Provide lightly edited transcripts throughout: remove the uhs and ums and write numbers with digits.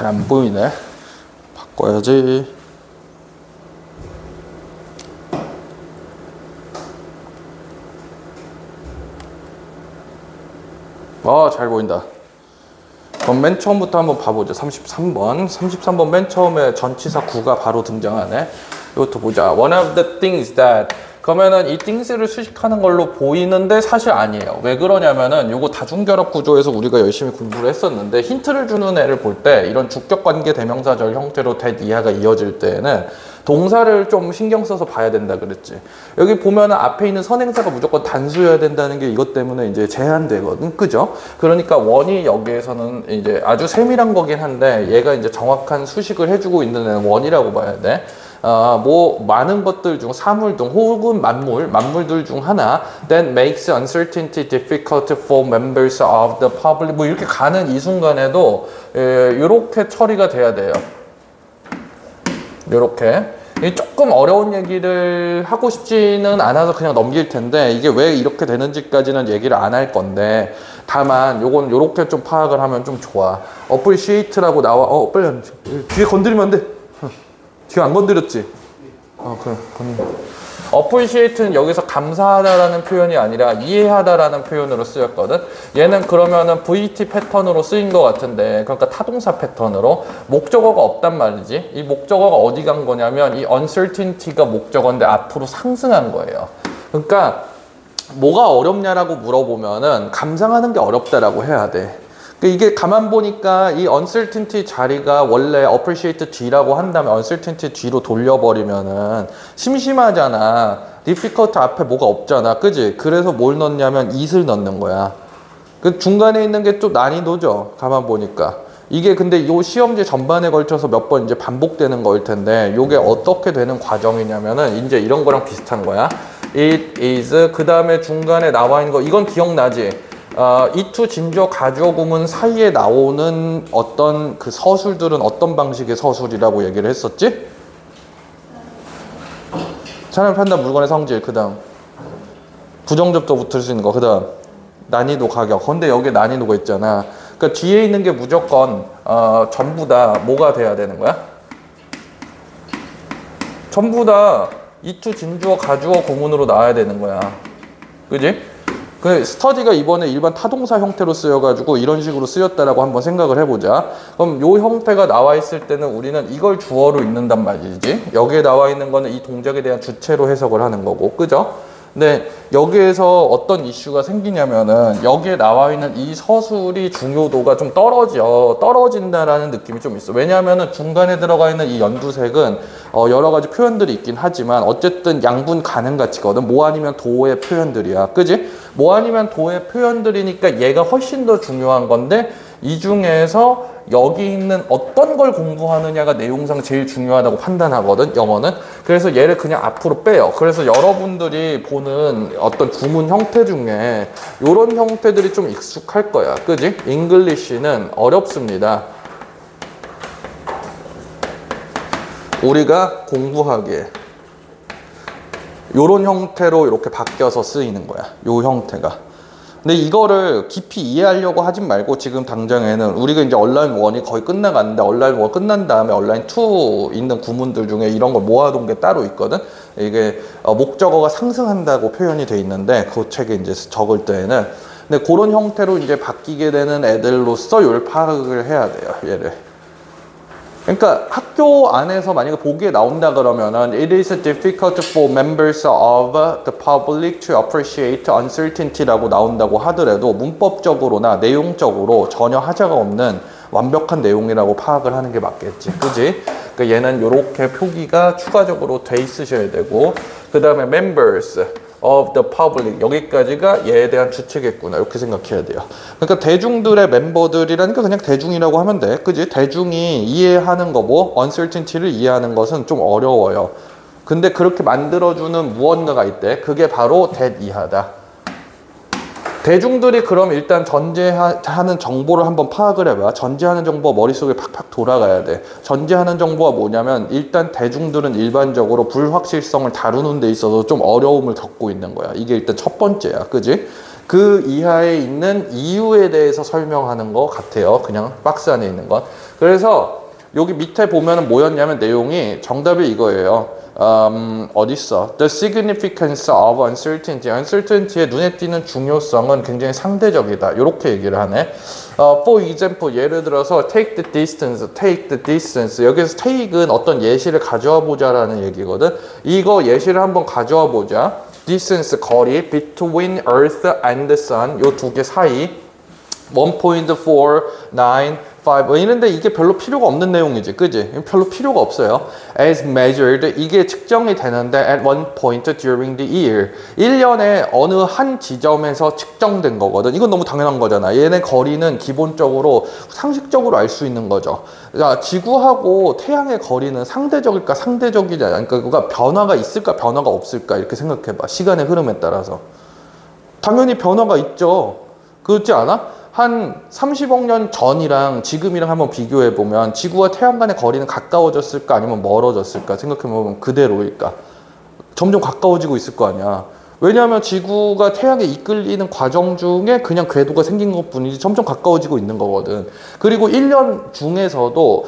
잘 안 보이네. 바꿔야지. 잘 보인다. 그럼 맨 처음부터 한번 봐보자. 33번 맨 처음에 전치사 구가 바로 등장하네. 이것도 보자. One of the things that, 그러면은 이 things를 수식하는 걸로 보이는데 사실 아니에요. 왜 그러냐면은 요거 다중결합 구조에서 우리가 열심히 공부를 했었는데, 힌트를 주는 애를 볼 때 이런 주격관계 대명사절 형태로 that 이하가 이어질 때에는 동사를 좀 신경 써서 봐야 된다 그랬지. 여기 보면은 앞에 있는 선행사가 무조건 단수여야 된다는 게 이것 때문에 이제 제한되거든. 그죠? 그러니까 원이 여기에서는 이제 아주 세밀한 거긴 한데, 얘가 이제 정확한 수식을 해주고 있는 애는 원이라고 봐야 돼. 뭐 많은 것들 중 사물 등 혹은 만물들 중 하나 that makes uncertainty difficult for members of the public, 뭐 이렇게 가는 이 순간에도 이렇게 처리가 돼야 돼요. 이렇게 조금 어려운 얘기를 하고 싶지는 않아서 그냥 넘길 텐데, 이게 왜 이렇게 되는지까지는 얘기를 안 할 건데, 다만 요건 요렇게 좀 파악을 하면 좀 좋아. appreciate라고 나와. 빨리 뒤에 건드리면 안 돼. 뒤에 안 건드렸지? 그래. appreciate는 여기서 감사하다라는 표현이 아니라 이해하다라는 표현으로 쓰였거든. 얘는 그러면은 VT 패턴으로 쓰인 것 같은데, 그러니까 타동사 패턴으로 목적어가 없단 말이지. 이 목적어가 어디 간 거냐면 이 uncertainty가 목적어인데 앞으로 상승한 거예요. 그러니까 뭐가 어렵냐라고 물어보면은 감상하는 게 어렵다라고 해야 돼. 이게 가만 보니까 이 uncertainty 자리가 원래 appreciate 뒤라고 한 다음에 uncertainty 뒤로 돌려버리면은 심심하잖아. difficult 앞에 뭐가 없잖아. 그지? 그래서 뭘 넣냐면 it을 넣는 거야. 그 중간에 있는 게 좀 난이도죠. 가만 보니까. 이게 근데 이 시험지 전반에 걸쳐서 몇 번 이제 반복되는 거일 텐데, 요게 어떻게 되는 과정이냐면은 이제 이런 거랑 비슷한 거야. it is, 그 다음에 중간에 나와 있는 거, 이건 기억나지? 이투 진조 가주어 구문 사이에 나오는 어떤 그 서술들은 어떤 방식의 서술이라고 얘기를 했었지? 사람 판단 물건의 성질, 그 다음 부정접도 붙을 수 있는 거, 그 다음 난이도 가격. 근데 여기에 난이도가 있잖아. 그러니까 뒤에 있는 게 무조건 전부 다 뭐가 돼야 되는 거야? 전부 다 이투 진주어 가주어 구문으로 나와야 되는 거야. 그지? 그 스터디가 이번에 일반 타동사 형태로 쓰여가지고 이런 식으로 쓰였다라고 한번 생각을 해보자. 그럼 요 형태가 나와 있을 때는 우리는 이걸 주어로 읽는단 말이지. 여기에 나와 있는 거는 이 동작에 대한 주체로 해석을 하는 거고, 그죠? 근데 여기에서 어떤 이슈가 생기냐면은 여기에 나와 있는 이 서술이 중요도가 좀 떨어진다라는 느낌이 좀 있어. 왜냐하면은 중간에 들어가 있는 이 연두색은 여러 가지 표현들이 있긴 하지만 어쨌든 양분 가능 가치거든. 뭐 아니면 도의 표현들이야. 그지? 뭐 아니면 도의 표현들이니까 얘가 훨씬 더 중요한 건데, 이 중에서 여기 있는 어떤 걸 공부하느냐가 내용상 제일 중요하다고 판단하거든, 영어는. 그래서 얘를 그냥 앞으로 빼요. 그래서 여러분들이 보는 어떤 구문 형태 중에 이런 형태들이 좀 익숙할 거야. 그지? 잉글리시는 어렵습니다. 우리가 공부하기에 요런 형태로 이렇게 바뀌어서 쓰이는 거야. 요 형태가. 근데 이거를 깊이 이해하려고 하진 말고, 지금 당장에는 우리가 이제 온라인 1이 거의 끝나갔는데, 온라인 1 끝난 다음에 온라인 2 있는 구문들 중에 이런 걸 모아둔 게 따로 있거든. 이게 목적어가 상승한다고 표현이 돼 있는데, 그 책에 이제 적을 때에는. 근데 그런 형태로 이제 바뀌게 되는 애들로서 요 파악을 해야 돼요, 얘를. 그러니까 학교 안에서 만약에 보기에 나온다 그러면은 It is difficult for members of the public to appreciate uncertainty라고 나온다고 하더라도 문법적으로나 내용적으로 전혀 하자가 없는 완벽한 내용이라고 파악을 하는 게 맞겠지. 그지? 그러니까 얘는 이렇게 표기가 추가적으로 돼 있으셔야 되고, 그 다음에 members of the public, 여기까지가 얘에 대한 주체겠구나, 이렇게 생각해야 돼요. 그러니까 대중들의 멤버들이라니까 그냥 대중이라고 하면 돼. 그지? 대중이 이해하는 거고 uncertainty를 이해하는 것은 좀 어려워요. 근데 그렇게 만들어주는 무언가가 있대. 그게 바로 that 이하다. 대중들이 그럼 일단 전제하는 정보를 한번 파악을 해봐. 전제하는 정보가 머릿속에 팍팍 돌아가야 돼. 전제하는 정보가 뭐냐면, 일단 대중들은 일반적으로 불확실성을 다루는 데 있어서 좀 어려움을 겪고 있는 거야. 이게 일단 첫 번째야. 그지? 그 이하에 있는 이유에 대해서 설명하는 것 같아요. 그냥 박스 안에 있는 것. 그래서 여기 밑에 보면은 뭐였냐면 내용이 정답이 이거예요. 어딨어? The significance of uncertainty. uncertainty의 눈에 띄는 중요성은 굉장히 상대적이다. 이렇게 얘기를 하네. For example, 예를 들어서 take the distance, take the distance. 여기서 take은 어떤 예시를 가져와 보자라는 얘기거든. 이거 예시를 한번 가져와 보자. distance, 거리, between earth and the sun. 요 두 개 사이. 1.495 이런데 이게 별로 필요가 없는 내용이지, 그지? 별로 필요가 없어요. As measured, 이게 측정이 되는데 at one point during the year. 1년에 어느 한 지점에서 측정된 거거든. 이건 너무 당연한 거잖아. 얘네 거리는 기본적으로 상식적으로 알 수 있는 거죠. 그러니까 지구하고 태양의 거리는 상대적일까 상대적이지 않을까? 그러니까 변화가 있을까 변화가 없을까? 이렇게 생각해봐. 시간의 흐름에 따라서. 당연히 변화가 있죠. 그렇지 않아? 한 30억 년 전이랑 지금이랑 한번 비교해 보면 지구와 태양 간의 거리는 가까워졌을까 아니면 멀어졌을까 생각해 보면 그대로일까? 점점 가까워지고 있을 거 아니야. 왜냐하면 지구가 태양에 이끌리는 과정 중에 그냥 궤도가 생긴 것 뿐이지 점점 가까워지고 있는 거거든. 그리고 1년 중에서도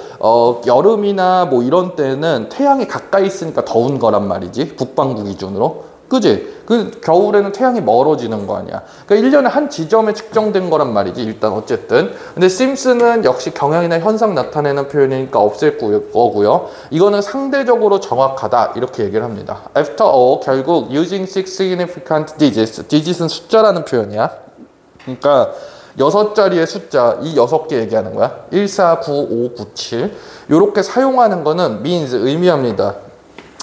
여름이나 뭐 이런 때는 태양이 가까이 있으니까 더운 거란 말이지. 북반구 기준으로. 그지? 그 겨울에는 태양이 멀어지는 거 아니야. 그러니까 1년에 한 지점에 측정된 거란 말이지. 일단 어쨌든. 근데 심스는 역시 경향이나 현상 나타내는 표현이니까 없앨 거고요. 이거는 상대적으로 정확하다. 이렇게 얘기를 합니다. After all, 결국 using six significant digits. digits은 숫자라는 표현이야. 그러니까 6자리의 숫자, 이 6개 얘기하는 거야. 1, 4, 9, 5, 9, 7. 요렇게 사용하는 거는 means, 의미합니다.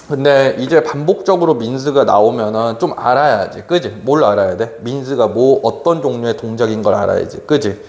근데 이제 반복적으로 민스가 나오면은 좀 알아야지. 그지? 뭘 알아야 돼? 민스가 뭐 어떤 종류의 동작인 걸 알아야지. 그지?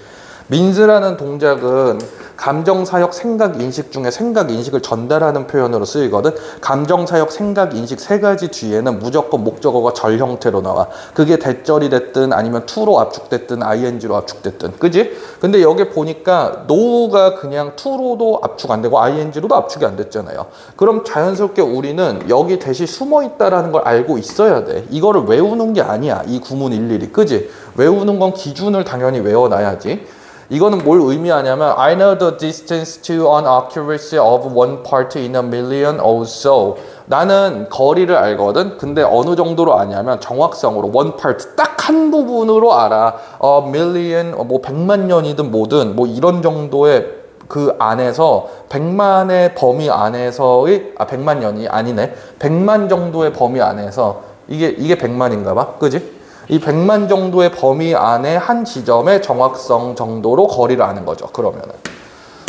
민스라는 동작은 감정, 사역, 생각, 인식 중에 생각, 인식을 전달하는 표현으로 쓰이거든. 감정, 사역, 생각, 인식 세 가지 뒤에는 무조건 목적어가 절 형태로 나와. 그게 대절이 됐든 아니면 to로 압축됐든 ing로 압축됐든. 그지? 근데 여기 보니까 no가 그냥 to로도 압축 안 되고 ing로도 압축이 안 됐잖아요. 그럼 자연스럽게 우리는 여기 대시 숨어 있다라는 걸 알고 있어야 돼. 이거를 외우는 게 아니야. 이 구문 일일이. 그지? 외우는 건 기준을 당연히 외워놔야지. 이거는 뭘 의미하냐면 I know the distance to an accuracy of one part in a million or so. 나는 거리를 알거든. 근데 어느 정도로 아냐면 정확성으로 one part 딱 한 부분으로 알아. million 뭐 100만 년이든 뭐든 뭐 이런 정도의 그 안에서 100만의 범위 안에서의 100만 년이 아니네. 100만 정도의 범위 안에서 이게 100만인가 봐. 그지? 이 100만 정도의 범위 안에 한 지점의 정확성 정도로 거리를 아는 거죠. 그러면은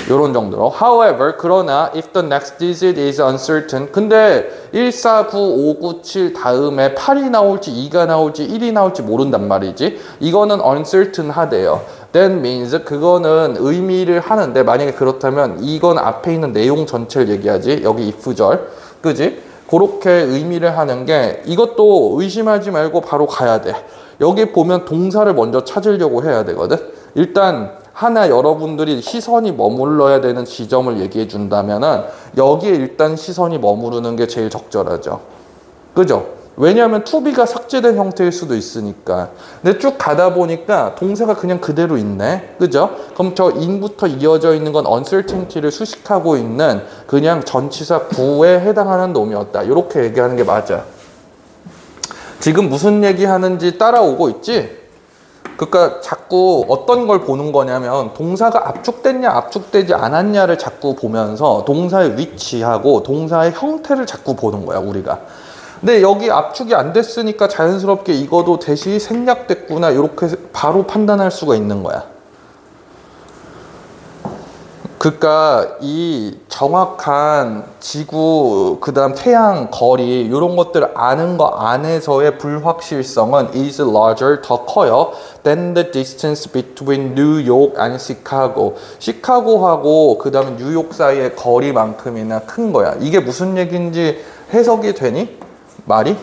요런 정도로. However, 그러나 if the next digit is uncertain. 근데 1, 4, 9, 5, 9, 7 다음에 8이 나올지 2가 나올지 1이 나올지 모른단 말이지. 이거는 uncertain 하대요. That means 그거는 의미를 하는데 만약에 그렇다면 이건 앞에 있는 내용 전체를 얘기하지. 여기 if절. 그지? 그렇게 의미를 하는 게 이것도 의심하지 말고 바로 가야 돼. 여기 보면 동사를 먼저 찾으려고 해야 되거든. 일단 하나 여러분들이 시선이 머물러야 되는 지점을 얘기해 준다면은 여기에 일단 시선이 머무르는 게 제일 적절하죠. 그죠? 왜냐하면 to be가 삭제된 형태일 수도 있으니까. 근데 쭉 가다 보니까 동사가 그냥 그대로 있네. 그죠? 그럼 저 in부터 이어져 있는 건 uncertainty를 수식하고 있는 그냥 전치사 구에 해당하는 놈이었다. 이렇게 얘기하는 게 맞아. 지금 무슨 얘기하는지 따라오고 있지? 그러니까 자꾸 어떤 걸 보는 거냐면 동사가 압축됐냐 압축되지 않았냐를 자꾸 보면서 동사의 위치하고 동사의 형태를 자꾸 보는 거야 우리가. 근데 여기 압축이 안 됐으니까 자연스럽게 이거도 대시 생략됐구나 이렇게 바로 판단할 수가 있는 거야. 그러니까 이 정확한 지구 그다음 태양 거리 이런 것들 아는 거 안에서의 불확실성은 is larger 더 커요 than the distance between New York and Chicago. 시카고하고 그다음에 뉴욕 사이의 거리만큼이나 큰 거야. 이게 무슨 얘기인지 해석이 되니? 말이?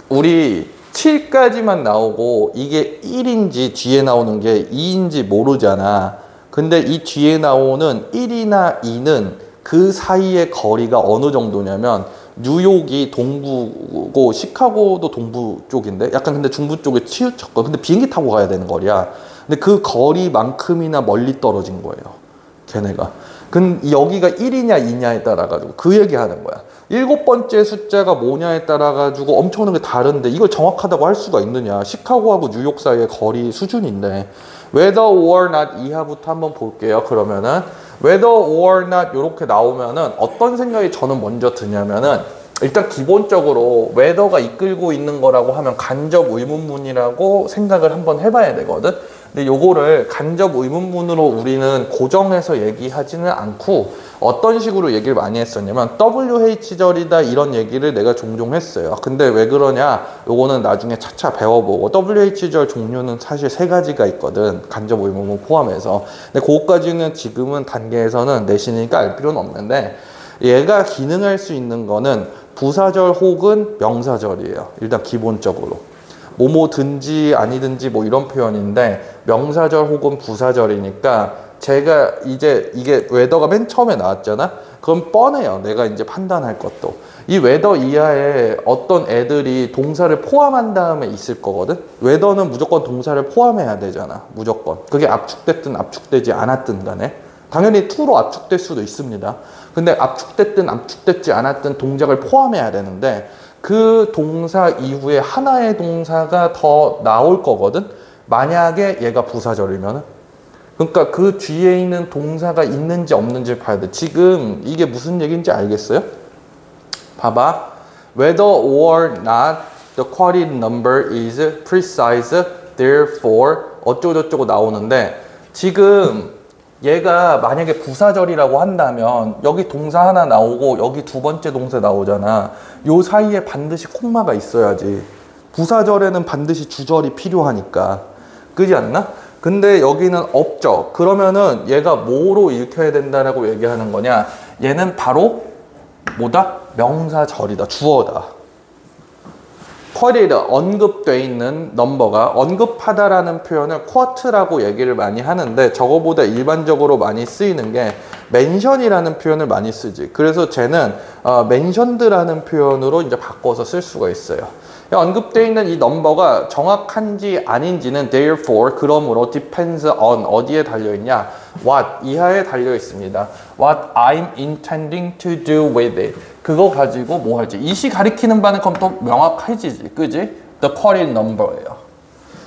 우리 7까지만 나오고 이게 1인지 뒤에 나오는 게 2인지 모르잖아. 근데 이 뒤에 나오는 1이나 2는 그 사이의 거리가 어느 정도냐면 뉴욕이 동부고 시카고도 동부 쪽인데 약간 근데 중부 쪽에 치우쳤고 근데 비행기 타고 가야 되는 거리야. 근데 그 거리만큼이나 멀리 떨어진 거예요. 걔네가. 여기가 1이냐 2냐에 따라 가지고 그 얘기하는 거야. 7번째 숫자가 뭐냐에 따라 가지고 엄청나게 다른데 이걸 정확하다고 할 수가 있느냐. 시카고하고 뉴욕 사이의 거리 수준인데 whether or not 이하부터 한번 볼게요. 그러면은 whether or not 이렇게 나오면은 어떤 생각이 저는 먼저 드냐면은 일단 기본적으로 whether가 이끌고 있는 거라고 하면 간접 의문문이라고 생각을 한번 해봐야 되거든. 근데 요거를 간접 의문문으로 우리는 고정해서 얘기하지는 않고 어떤 식으로 얘기를 많이 했었냐면 WH절이다 이런 얘기를 내가 종종 했어요. 근데 왜 그러냐? 요거는 나중에 차차 배워보고 WH절 종류는 사실 3가지가 있거든. 간접 의문문 포함해서. 근데 그것까지는 지금은 단계에서는 내신이니까 알 필요는 없는데 얘가 기능할 수 있는 거는 부사절 혹은 명사절이에요. 일단 기본적으로. 뭐뭐든지 아니든지 뭐 이런 표현인데 명사절 혹은 부사절이니까 제가 이제 이게 웨더가 맨 처음에 나왔잖아. 그럼 뻔해요. 내가 이제 판단할 것도. 이 웨더 이하에 어떤 애들이 동사를 포함한 다음에 있을 거거든. 웨더는 무조건 동사를 포함해야 되잖아. 무조건. 그게 압축됐든 압축되지 않았든 간에. 당연히 to로 압축될 수도 있습니다. 근데 압축됐든 압축되지 않았든 동작을 포함해야 되는데 그 동사 이후에 하나의 동사가 더 나올 거거든. 만약에 얘가 부사절이면은. 그러니까 그 뒤에 있는 동사가 있는지 없는지 봐야 돼. 지금 이게 무슨 얘기인지 알겠어요? 봐봐. Whether or not the quoted number is precise, therefore 어쩌고저쩌고 나오는데 지금 얘가 만약에 부사절이라고 한다면 여기 동사 하나 나오고 여기 2번째 동사 나오잖아. 요 사이에 반드시 콤마가 있어야지. 부사절에는 반드시 주절이 필요하니까. 그렇지 않나? 근데 여기는 없죠. 그러면은 얘가 뭐로 읽혀야 된다라고 얘기하는 거냐? 얘는 바로 뭐다? 명사절이다. 주어다. quoted, 언급돼 있는 넘버가 언급하다라는 표현을 quote라고 얘기를 많이 하는데 저거보다 일반적으로 많이 쓰이는 게 mention이라는 표현을 많이 쓰지. 그래서 쟤는 mentioned라는 표현으로 이제 바꿔서 쓸 수가 있어요. 언급되어 있는 이 넘버가 정확한지 아닌지는 therefore, 그러므로 depends on 어디에 달려있냐? what 이하에 달려있습니다. what I'm intending to do with it. 그거 가지고 뭐 할지. 이시 가리키는 바는 그럼 또 명확해지지. 그지? The quoted number예요.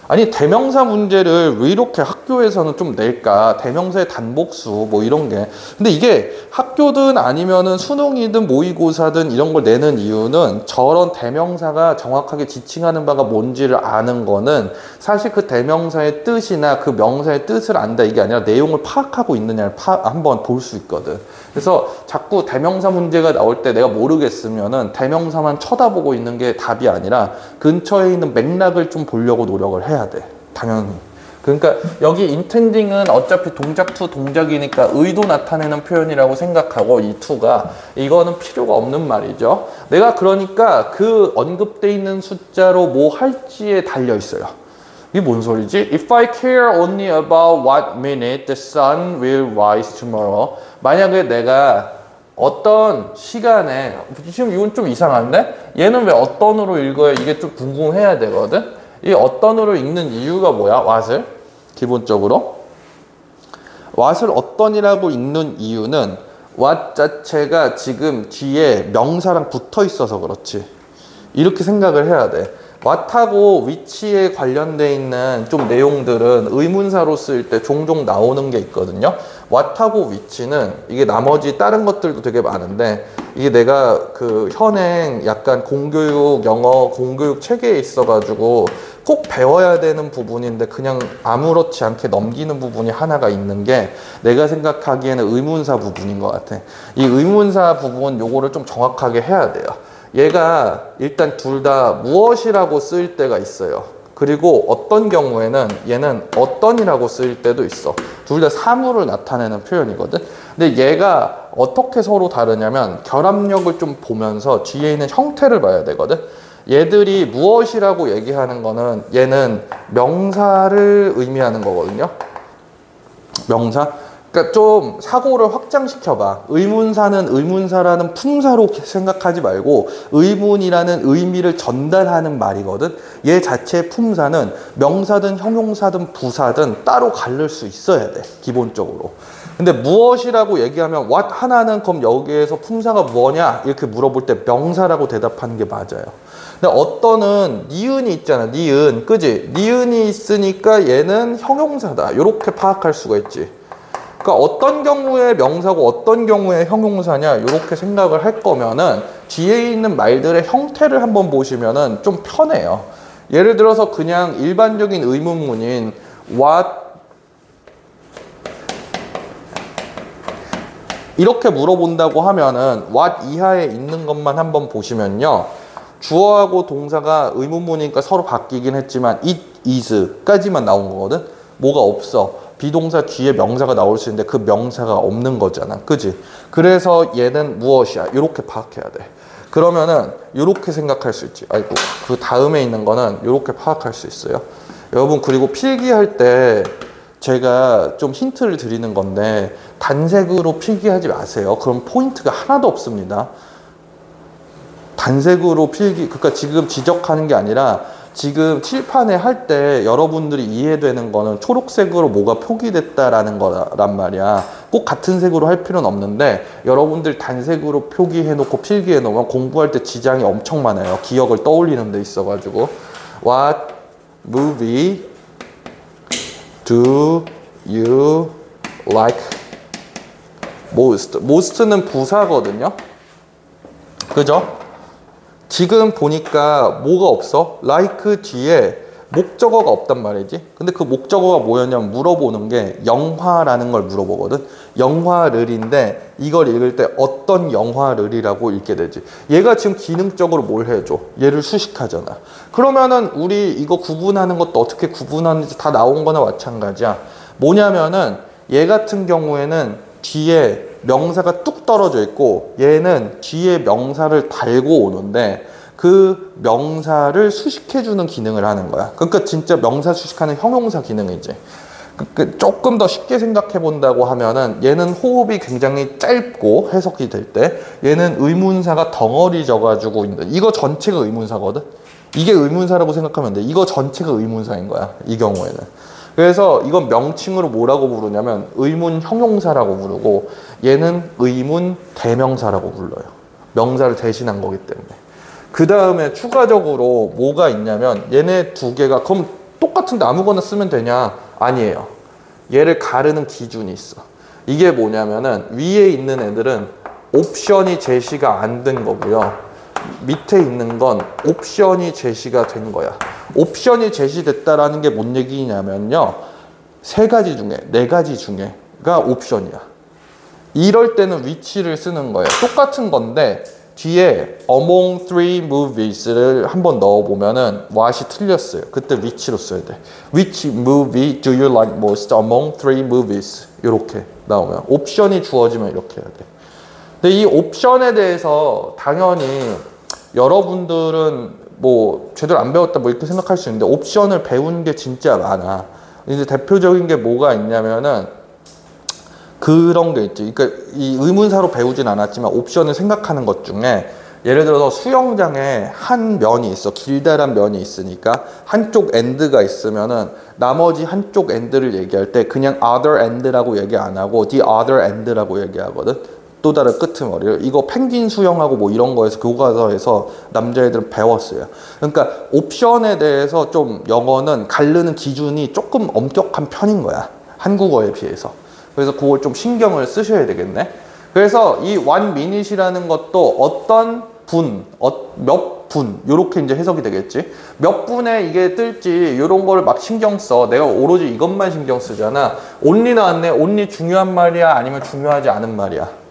아니 대명사 문제를 왜 이렇게 학교에서는 좀 낼까? 대명사의 단복수 뭐 이런 게. 근데 이게 학교든 아니면은 수능이든 모의고사든 이런 걸 내는 이유는 저런 대명사가 정확하게 지칭하는 바가 뭔지를 아는 거는 사실 그 대명사의 뜻이나 그 명사의 뜻을 안다 이게 아니라 내용을 파악하고 있느냐를 한번 볼 수 있거든. 그래서 자꾸 대명사 문제가 나올 때 내가 모르겠으면은 대명사만 쳐다보고 있는 게 답이 아니라 근처에 있는 맥락을 좀 보려고 노력을 해야 돼. 당연히. 그러니까 여기 intending은 어차피 동작 to 동작이니까 의도 나타내는 표현이라고 생각하고 이 to가 이거는 필요가 없는 말이죠. 내가 그러니까 그 언급돼 있는 숫자로 뭐 할지에 달려 있어요. 이게 뭔 소리지? If I care only about what minute the sun will rise tomorrow. 만약에 내가 어떤 시간에, 지금 이건 좀 이상한데? 얘는 왜 어떤으로 읽어야 이게 좀 궁금해야 되거든? 이 어떤으로 읽는 이유가 뭐야? what을? 기본적으로. what을 어떤이라고 읽는 이유는 what 자체가 지금 뒤에 명사랑 붙어 있어서 그렇지. 이렇게 생각을 해야 돼. what하고 위치에 관련돼 있는 좀 내용들은 의문사로 쓸 때 종종 나오는 게 있거든요. what하고 위치는 이게 나머지 다른 것들도 되게 많은데 이게 내가 그 현행 약간 공교육 영어 공교육 체계에 있어가지고 꼭 배워야 되는 부분인데 그냥 아무렇지 않게 넘기는 부분이 하나가 있는 게 내가 생각하기에는 의문사 부분인 것 같아. 이 의문사 부분 요거를 좀 정확하게 해야 돼요. 얘가 일단 둘 다 무엇이라고 쓰일 때가 있어요. 그리고 어떤 경우에는 얘는 어떤이라고 쓰일 때도 있어. 둘 다 사물을 나타내는 표현이거든. 근데 얘가 어떻게 서로 다르냐면 결합력을 좀 보면서 뒤에 있는 형태를 봐야 되거든. 얘들이 무엇이라고 얘기하는 거는 얘는 명사를 의미하는 거거든요. 명사. 그러니까 좀 사고를 확장시켜봐. 의문사는 의문사라는 품사로 생각하지 말고 의문이라는 의미를 전달하는 말이거든. 얘 자체의 품사는 명사든 형용사든 부사든 따로 가를 수 있어야 돼. 기본적으로. 근데 무엇이라고 얘기하면 what 하나는 그럼 여기에서 품사가 뭐냐 이렇게 물어볼 때 명사라고 대답하는 게 맞아요. 근데 어떤은 니은이 있잖아. 니은. 그지? 니은이 있으니까 얘는 형용사다. 이렇게 파악할 수가 있지. 그러니까 어떤 경우에 명사고 어떤 경우에 형용사냐 이렇게 생각을 할 거면은 뒤에 있는 말들의 형태를 한번 보시면은 좀 편해요. 예를 들어서 그냥 일반적인 의문문인 what 이렇게 물어본다고 하면은 what 이하에 있는 것만 한번 보시면요. 주어하고 동사가 의문문이니까 서로 바뀌긴 했지만 it, is까지만 나온 거거든. 뭐가 없어. 비동사 뒤에 명사가 나올 수 있는데 그 명사가 없는 거잖아. 그지? 그래서 얘는 무엇이야? 이렇게 파악해야 돼. 그러면은 이렇게 생각할 수 있지. 아이고, 그 다음에 있는 거는 이렇게 파악할 수 있어요. 여러분, 그리고 필기할 때 제가 좀 힌트를 드리는 건데 단색으로 필기하지 마세요. 그럼 포인트가 하나도 없습니다. 단색으로 필기, 그러니까 지금 지적하는 게 아니라 지금 칠판에 할 때 여러분들이 이해되는 거는 초록색으로 뭐가 표기됐다라는 거란 말이야. 꼭 같은 색으로 할 필요는 없는데 여러분들 단색으로 표기해 놓고 필기해 놓으면 공부할 때 지장이 엄청 많아요. 기억을 떠올리는 데 있어가지고. What movie do you like most? most는 부사거든요. 그죠? 지금 보니까 뭐가 없어? like 뒤에 목적어가 없단 말이지. 근데 그 목적어가 뭐였냐면 물어보는 게 영화라는 걸 물어보거든. 영화를인데 이걸 읽을 때 어떤 영화를이라고 읽게 되지. 얘가 지금 기능적으로 뭘 해줘? 얘를 수식하잖아. 그러면은 우리 이거 구분하는 것도 어떻게 구분하는지 다 나온 거나 마찬가지야. 뭐냐면은 얘 같은 경우에는 뒤에 명사가 뚝 떨어져 있고 얘는 뒤에 명사를 달고 오는데 그 명사를 수식해주는 기능을 하는 거야. 그러니까 진짜 명사 수식하는 형용사 기능이지. 조금 더 쉽게 생각해 본다고 하면은 얘는 호흡이 굉장히 짧고 해석이 될 때 얘는 의문사가 덩어리 져가지고 있는데 이거 전체가 의문사거든. 이게 의문사라고 생각하면 돼. 이거 전체가 의문사인 거야. 이 경우에는. 그래서 이건 명칭으로 뭐라고 부르냐면 의문 형용사라고 부르고 얘는 의문 대명사라고 불러요. 명사를 대신한 거기 때문에. 그 다음에 추가적으로 뭐가 있냐면 얘네 두 개가 그럼 똑같은데 아무거나 쓰면 되냐? 아니에요. 얘를 가르는 기준이 있어. 이게 뭐냐면은 위에 있는 애들은 옵션이 제시가 안 된 거고요. 밑에 있는 건 옵션이 제시가 된 거야. 옵션이 제시됐다라는 게 뭔 얘기냐면요. 세 가지 중에, 네 가지 중에가 옵션이야. 이럴 때는 which를 쓰는 거예요. 똑같은 건데 뒤에 among three movies를 한번 넣어보면은 what이 틀렸어요. 그때 which로 써야 돼. Which movie do you like most among three movies? 이렇게 나오면 옵션이 주어지면 이렇게 해야 돼. 근데 이 옵션에 대해서 당연히 여러분들은 뭐 제대로 안 배웠다 뭐 이렇게 생각할 수 있는데 옵션을 배운 게 진짜 많아. 이제 대표적인 게 뭐가 있냐면은 그런 게 있지. 그러니까 이 의문사로 배우진 않았지만 옵션을 생각하는 것 중에 예를 들어서 수영장에 한 면이 있어. 길다란 면이 있으니까 한쪽 엔드가 있으면은 나머지 한쪽 엔드를 얘기할 때 그냥 other end라고 얘기 안 하고 the other end라고 얘기하거든. 또 다른 끄트머리를. 이거 펭귄 수영하고 뭐 이런 거에서 교과서에서 남자애들은 배웠어요. 그러니까 옵션에 대해서 좀 영어는 가르는 기준이 조금 엄격한 편인 거야. 한국어에 비해서. 그래서 그걸 좀 신경을 쓰셔야 되겠네. 그래서 이 one minute이라는 것도 어떤 분, 몇 분, 요렇게 이제 해석이 되겠지. 몇 분에 이게 뜰지 요런 걸 막 신경 써. 내가 오로지 이것만 신경 쓰잖아. only 나왔네. only 중요한 말이야? 아니면 중요하지 않은 말이야?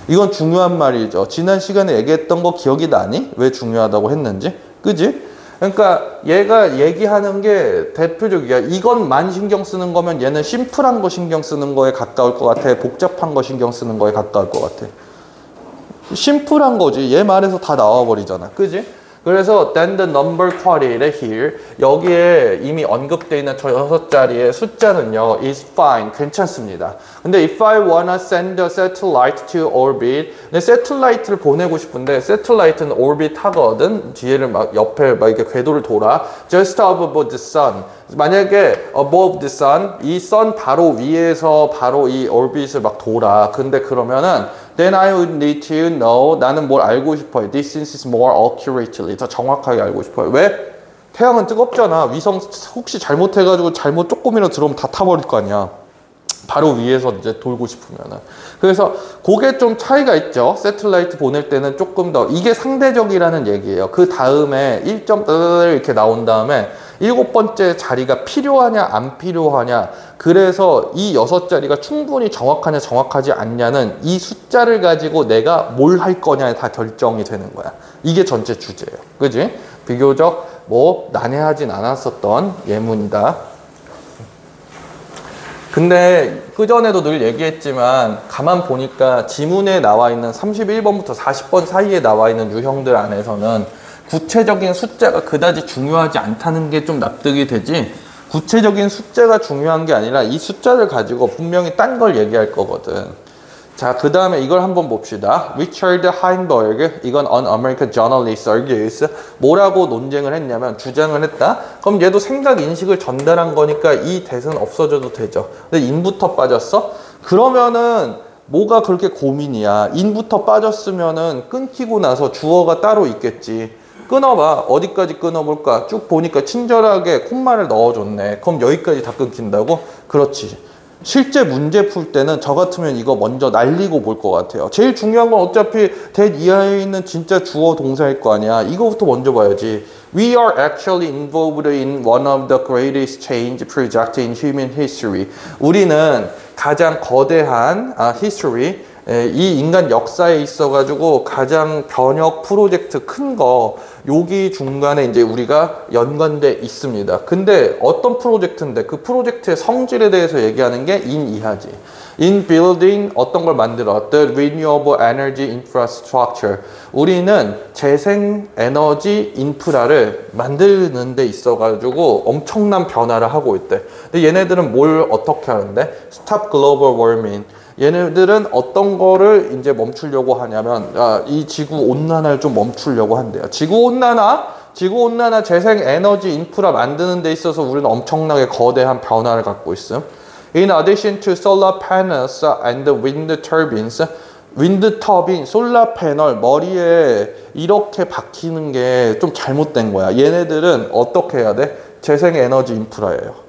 이건 중요한 말이죠. 지난 시간에 얘기했던 거 기억이 나니? 왜 중요하다고 했는지? 그지? 그러니까 얘가 얘기하는 게 대표적이야. 이것만 신경 쓰는 거면 얘는 심플한 거 신경 쓰는 거에 가까울 것 같아? 복잡한 거 신경 쓰는 거에 가까울 것 같아? 심플한 거지. 얘 말에서 다 나와버리잖아. 그지? 그래서 then the number quantity here 여기에 이미 언급되어 있는 저 6자리의 숫자는요 is fine 괜찮습니다. 근데 if I wanna send a satellite to orbit 근데 satellite를 보내고 싶은데 satellite는 orbit 하거든. 뒤에를 막 옆에 막 이렇게 궤도를 돌아 just above the sun 만약에 above the sun 이 sun 바로 위에서 바로 이 orbit을 막 돌아. 근데 그러면은 then I would need to know 나는 뭘 알고 싶어요. This is more accurately 더 정확하게 알고 싶어요. 왜? 태양은 뜨겁잖아. 위성 혹시 잘못해가지고 잘못 조금이라도 들어오면 다 타버릴 거 아니야. 바로 위에서 이제 돌고 싶으면은. 그래서 그게 좀 차이가 있죠. 새틀라이트 보낼 때는 조금 더 이게 상대적이라는 얘기예요. 그 다음에 1점 이렇게 나온 다음에 7번째 자리가 필요하냐 안 필요하냐 그래서 이 6자리가 충분히 정확하냐 정확하지 않냐는 이 숫자를 가지고 내가 뭘 할 거냐에 다 결정이 되는 거야. 이게 전체 주제예요. 그지? 비교적 뭐 난해하진 않았었던 예문이다. 근데 그전에도 늘 얘기했지만 가만 보니까 지문에 나와 있는 31번부터 40번 사이에 나와 있는 유형들 안에서는 구체적인 숫자가 그다지 중요하지 않다는 게 좀 납득이 되지 구체적인 숫자가 중요한 게 아니라 이 숫자를 가지고 분명히 딴 걸 얘기할 거거든. 자, 그 다음에 이걸 한번 봅시다. Richard Heinberg, 이건 An American Journalist argues. 뭐라고 논쟁을 했냐면 주장을 했다. 그럼 얘도 생각 인식을 전달한 거니까 이 대은 없어져도 되죠. 근데 인부터 빠졌어? 그러면은 뭐가 그렇게 고민이야. 인부터 빠졌으면은 끊기고 나서 주어가 따로 있겠지. 끊어봐. 어디까지 끊어볼까? 쭉 보니까 친절하게 콤마를 넣어줬네. 그럼 여기까지 다 끊긴다고? 그렇지. 실제 문제 풀 때는 저 같으면 이거 먼저 날리고 볼 것 같아요. 제일 중요한 건 어차피 that 이하에 있는 진짜 주어 동사일 거 아니야. 이거부터 먼저 봐야지. We are actually involved in one of the greatest change projects in human history. 우리는 가장 거대한 history 이 인간 역사에 있어가지고 가장 변혁 프로젝트 큰 거 여기 중간에 이제 우리가 연관돼 있습니다. 근데 어떤 프로젝트인데 그 프로젝트의 성질에 대해서 얘기하는 게 in 이하지. In building 어떤 걸 만들어? The renewable energy infrastructure. 우리는 재생 에너지 인프라를 만드는 데 있어가지고 엄청난 변화를 하고 있대. 근데 얘네들은 뭘 어떻게 하는데? Stop global warming. 얘네들은 어떤 거를 이제 멈추려고 하냐면 이 지구 온난화를 좀 멈추려고 한대요. 지구 온난화 재생 에너지 인프라 만드는 데 있어서 우리는 엄청나게 거대한 변화를 갖고 있음. In addition to solar panels and wind turbines, 윈드 터빈, 솔라 패널 머리에 이렇게 박히는 게 좀 잘못된 거야. 얘네들은 어떻게 해야 돼? 재생 에너지 인프라예요.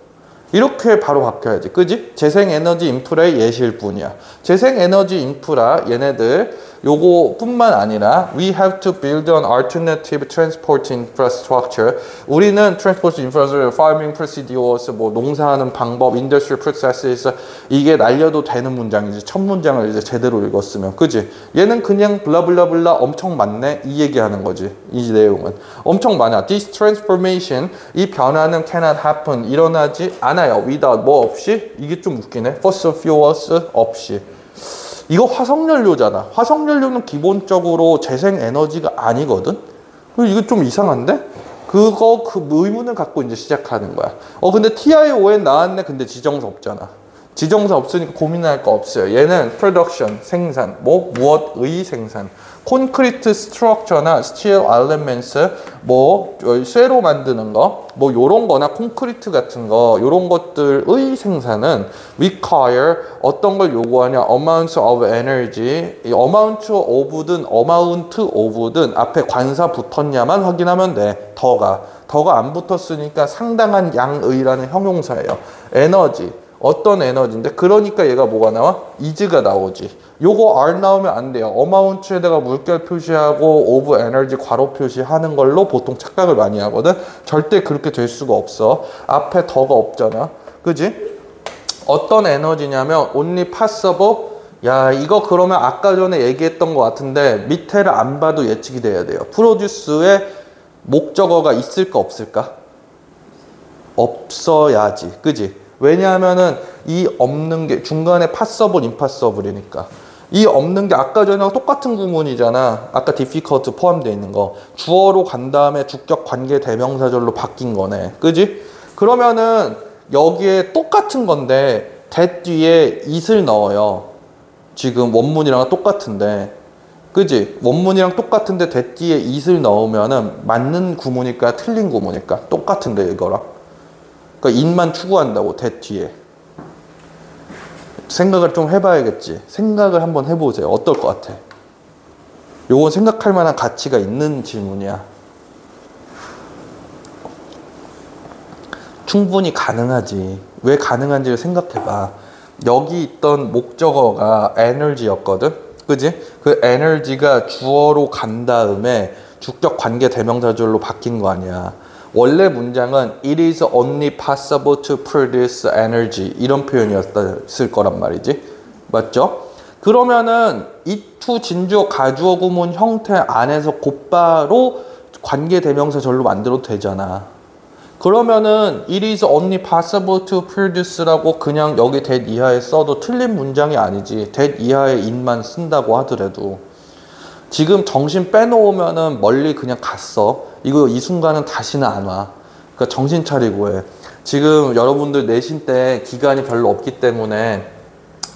이렇게 바로 바뀌어야지. 그지? 재생에너지 인프라의 예시일 뿐이야. 재생에너지 인프라 얘네들 요거 뿐만 아니라 We have to build an alternative transport infrastructure. 우리는 transport infrastructure, farming procedures, 뭐 농사하는 방법, industrial processes 이게 날려도 되는 문장이지. 첫 문장을 이제 제대로 읽었으면. 그지? 얘는 그냥 블라블라블라 엄청 많네 이 얘기하는 거지. 이 내용은. 엄청 많아. This transformation 이 변화는 cannot happen 일어나지 않아요. without 뭐 없이? 이게 좀 웃기네. fossil fuels 없이. 이거 화석연료잖아. 화석연료는 기본적으로 재생에너지가 아니거든? 이거 좀 이상한데? 그 의문을 갖고 이제 시작하는 거야. 근데 TION 나왔네. 근데 지정사 없잖아. 지정사 없으니까 고민할 거 없어요. 얘는 production, 생산, 무엇의 생산. 콘크리트 스트럭처나 스틸 엘리멘트, 쇠로 만드는 거, 요런 거나 콘크리트 같은 거, 요런 것들의 생산은 require 어떤 걸 요구하냐, amount of energy, 이 amount of든 앞에 관사 붙었냐만 확인하면 돼. 더가 안 붙었으니까 상당한 양의라는 형용사예요. 에너지. 어떤 에너지인데 그러니까 얘가 뭐가 나와? is가 나오지. 요거 are 나오면 안 돼요. amount에다가 물결 표시하고 of energy 괄호 표시하는 걸로 보통 착각을 많이 하거든. 절대 그렇게 될 수가 없어. 앞에 더가 없잖아. 그지? 어떤 에너지냐면 only possible. 야, 이거 그러면 아까 전에 얘기했던 것 같은데 밑에를 안 봐도 예측이 돼야 돼요. produce의 목적어가 있을까 없을까? 없어야지. 그지? 왜냐하면은 이 없는 게 중간에 passable, impassoble이니까. 이 없는 게 아까 전이랑 똑같은 구문이잖아. 아까 difficult 포함되어 있는 거. 주어로 간 다음에 주격 관계 대명사절로 바뀐 거네. 그지? 그러면은 여기에 똑같은 건데 that 뒤에 it을 넣어요. 지금 원문이랑 똑같은데. 그지? 원문이랑 똑같은데 that 뒤에 it을 넣으면은 맞는 구문일까 틀린 구문일까? 똑같은데 이거랑. 그러니까 it만 추구한다고 that 뒤에. 생각을 좀 해봐야겠지. 생각을 한번 해보세요. 어떨 것 같아? 요건 생각할 만한 가치가 있는 질문이야. 충분히 가능하지. 왜 가능한지를 생각해봐. 여기 있던 목적어가 energy였거든? 그지? 그 energy가 주어로 간 다음에 주격 관계 대명사절로 바뀐 거 아니야. 원래 문장은 it is only possible to produce energy 이런 표현이었을 거란 말이지. 맞죠? 그러면은 it to 진주어 가주어 구문 형태 안에서 곧바로 관계 대명사 절로 만들어도 되잖아. 그러면은 it is only possible to produce라고 그냥 여기 that 이하에 써도 틀린 문장이 아니지. that 이하에 it만 쓴다고 하더라도. 지금 정신 빼놓으면은 멀리 그냥 갔어. 이거 이 순간은 다시는 안 와. 그러니까 정신 차리고 해. 지금 여러분들 내신 때 기간이 별로 없기 때문에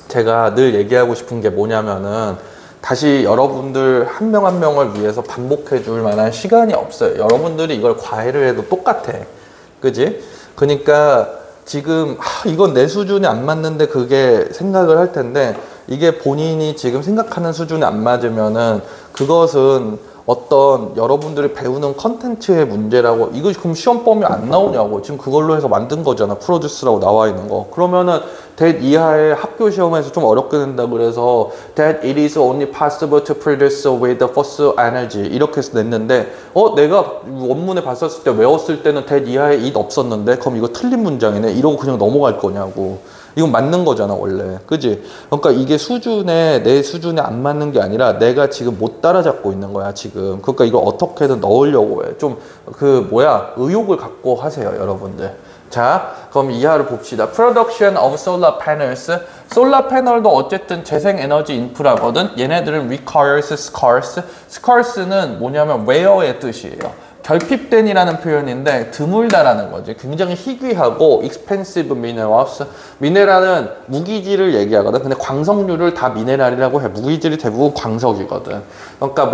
제가 늘 얘기하고 싶은 게 뭐냐면은 다시 여러분들 한 명 한 명을 위해서 반복해 줄 만한 시간이 없어요. 여러분들이 이걸 과외를 해도 똑같아. 그지? 그러니까 지금 이건 내 수준이 안 맞는데 그게 생각을 할 텐데 이게 본인이 지금 생각하는 수준이 안 맞으면은 그것은 어떤 여러분들이 배우는 컨텐츠의 문제라고. 이거 그럼 시험 범위 안 나오냐고. 지금 그걸로 해서 만든 거잖아. 프로듀스라고 나와 있는 거. 그러면은 that 이하의 학교 시험에서 좀 어렵게 된다 그래서 that it is only possible to produce with the fossil energy 이렇게 해서 냈는데 내가 원문에 봤었을 때 외웠을 때는 that 이하에 it 없었는데 그럼 이거 틀린 문장이네 이러고 그냥 넘어갈 거냐고. 이건 맞는 거잖아 원래. 그지? 그러니까 이게 내 수준에 안 맞는 게 아니라 내가 지금 못 따라잡고 있는 거야 지금. 그러니까 이걸 어떻게든 넣으려고 해. 좀 의욕을 갖고 하세요 여러분들. 자, 그럼 이하를 봅시다. Production of solar panels. 솔라 패널도 어쨌든 재생에너지 인프라거든. 얘네들은 requires scarce. scarce는 뭐냐면 rare의 뜻이에요. 결핍된이라는 표현인데 드물다라는 거지. 굉장히 희귀하고 expensive minerals. 미네랄은 무기질을 얘기하거든. 근데 광석류를 다 미네랄이라고 해. 무기질이 대부분 광석이거든. 그러니까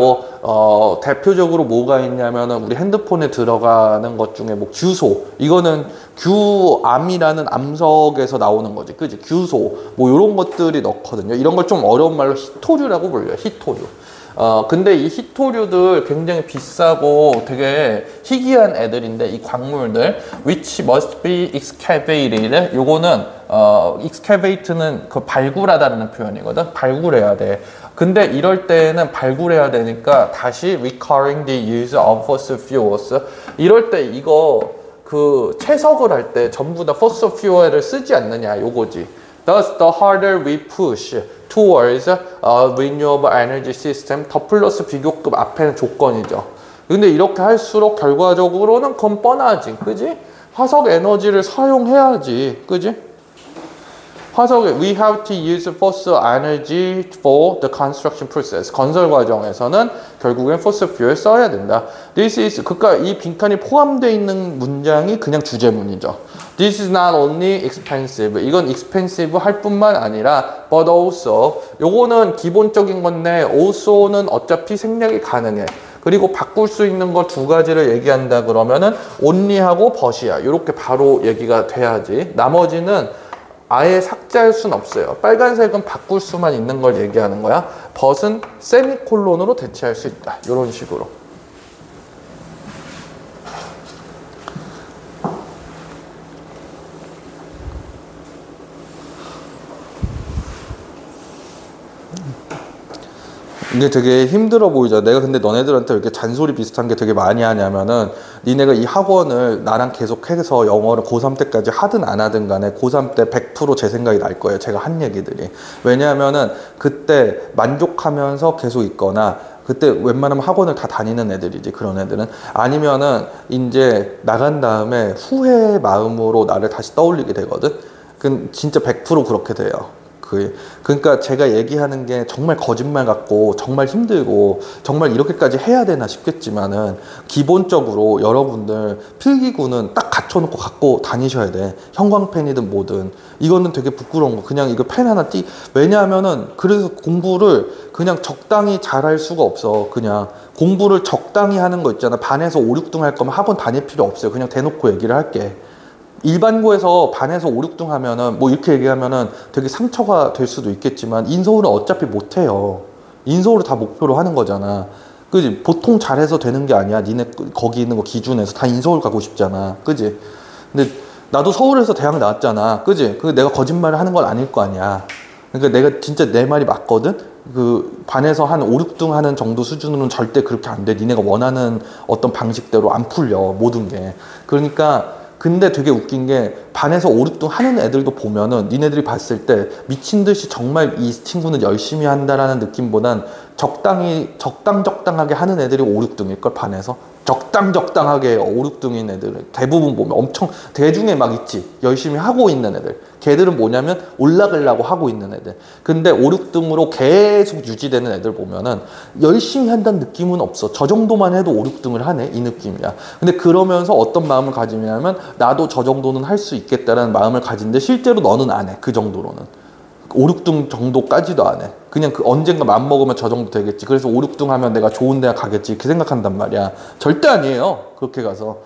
대표적으로 뭐가 있냐면은 우리 핸드폰에 들어가는 것 중에 규소. 이거는 규암이라는 암석에서 나오는 거지. 그지? 규소. 이런 것들이 넣거든요. 이런 걸 좀 어려운 말로 히토류라고 불려요. 히토류. 근데 이 히토류들 굉장히 비싸고 되게 희귀한 애들인데 이 광물들 which must be excavated 요거는 excavate는 그 발굴하다는 표현이거든. 발굴해야 돼. 근데 이럴 때는 발굴해야 되니까 다시 recurring the use of fossil fuels 이럴 때 이거 채석을 할 때 전부 다 fossil fuel을 쓰지 않느냐 요거지. Thus the harder we push towards a renewable energy system 더 플러스 비교급 앞에는 조건이죠. 근데 이렇게 할수록 결과적으로는 그건 뻔하지. 그지? 화석 에너지를 사용해야지. 그지? we have to use fossil energy for the construction process. 건설 과정에서는 결국엔 fossil fuel 써야 된다. 그러니까 이 빈칸이 포함되어 있는 문장이 그냥 주제문이죠. This is not only expensive. 이건 expensive 할 뿐만 아니라 but also. 요거는 기본적인 건데 also는 어차피 생략이 가능해. 그리고 바꿀 수 있는 거 두 가지를 얘기한다 그러면은 only하고 but이야. 이렇게 바로 얘기가 돼야지. 나머지는 아예 삭제할 순 없어요. 빨간색은 바꿀 수만 있는 걸 얘기하는 거야. but은 세미콜론으로 대체할 수 있다. 이런 식으로. 이게 되게 힘들어 보이죠. 내가 근데 너네들한테 왜 이렇게 잔소리 비슷한 게 되게 많이 하냐면은 니네가 이 학원을 나랑 계속해서 영어를 고3 때까지 하든 안 하든 간에 고3 때 100% 제 생각이 날 거예요. 제가 한 얘기들이. 왜냐하면은 그때 만족하면서 계속 있거나 그때 웬만하면 학원을 다 다니는 애들이지. 그런 애들은. 아니면은 이제 나간 다음에 후회의 마음으로 나를 다시 떠올리게 되거든. 그 진짜 100% 그렇게 돼요. 그게. 그러니까 제가 얘기하는 게 정말 거짓말 같고 정말 힘들고 정말 이렇게까지 해야 되나 싶겠지만은 기본적으로 여러분들 필기구는 딱 갖춰놓고 갖고 다니셔야 돼. 형광펜이든 뭐든. 이거는 되게 부끄러운 거. 그냥 이거 펜 하나 왜냐하면은 그래서 공부를 그냥 적당히 잘할 수가 없어. 그냥 공부를 적당히 하는 거 있잖아. 반에서 5, 6등 할 거면 학원 다닐 필요 없어요. 그냥 대놓고 얘기를 할게. 일반고에서 반에서 5, 6등 하면은 뭐 이렇게 얘기하면은 되게 상처가 될 수도 있겠지만 인서울은 어차피 못해요. 인서울을 다 목표로 하는 거잖아. 그지? 보통 잘해서 되는 게 아니야. 니네 거기 있는 거 기준에서 다 인서울 가고 싶잖아. 그지? 근데 나도 서울에서 대학 나왔잖아. 그지? 그 내가 거짓말을 하는 건 아닐 거 아니야. 그러니까 내가 진짜 내 말이 맞거든? 그 반에서 한 5, 6등 하는 정도 수준으로는 절대 그렇게 안 돼. 니네가 원하는 어떤 방식대로 안 풀려. 모든 게. 그러니까 근데 되게 웃긴 게 반에서 5, 6등 하는 애들도 보면은 니네들이 봤을 때 미친 듯이 정말 이 친구는 열심히 한다라는 느낌보단 적당하게 하는 애들이 5, 6등일걸 반에서 적당하게 5, 6등인 애들은 대부분 보면 엄청 대중에 막 있지 열심히 하고 있는 애들 걔들은 뭐냐면 올라가려고 하고 있는 애들 근데 5, 6등으로 계속 유지되는 애들 보면은 열심히 한다는 느낌은 없어 저 정도만 해도 5, 6등을 하네 이 느낌이야 근데 그러면서 어떤 마음을 가지냐면 나도 저 정도는 할 수 있겠다라는 마음을 가진데 실제로 너는 안 해 그 정도로는 5, 6등 정도까지도 안 해. 그냥 그 언젠가 맘먹으면 저 정도 되겠지. 그래서 5, 6등 하면 내가 좋은 대학 가겠지. 이렇게 생각한단 말이야. 절대 아니에요. 그렇게 가서.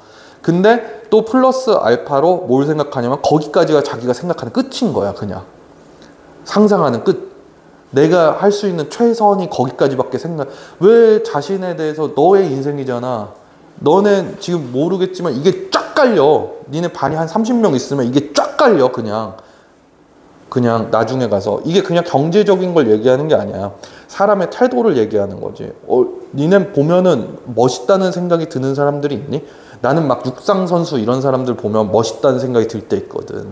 근데 또 플러스 알파로 뭘 생각하냐면 거기까지가 자기가 생각하는 끝인 거야. 그냥. 상상하는 끝. 내가 할 수 있는 최선이 거기까지밖에 왜 자신에 대해서 너의 인생이잖아. 너네 지금 모르겠지만 이게 쫙 깔려. 니네 반이 한 30명 있으면 이게 쫙 깔려. 그냥 나중에 가서 이게 그냥 경제적인 걸 얘기하는 게 아니야 사람의 태도를 얘기하는 거지 니네 보면은 멋있다는 생각이 드는 사람들이 있니? 나는 막 육상선수 이런 사람들 보면 멋있다는 생각이 들 때 있거든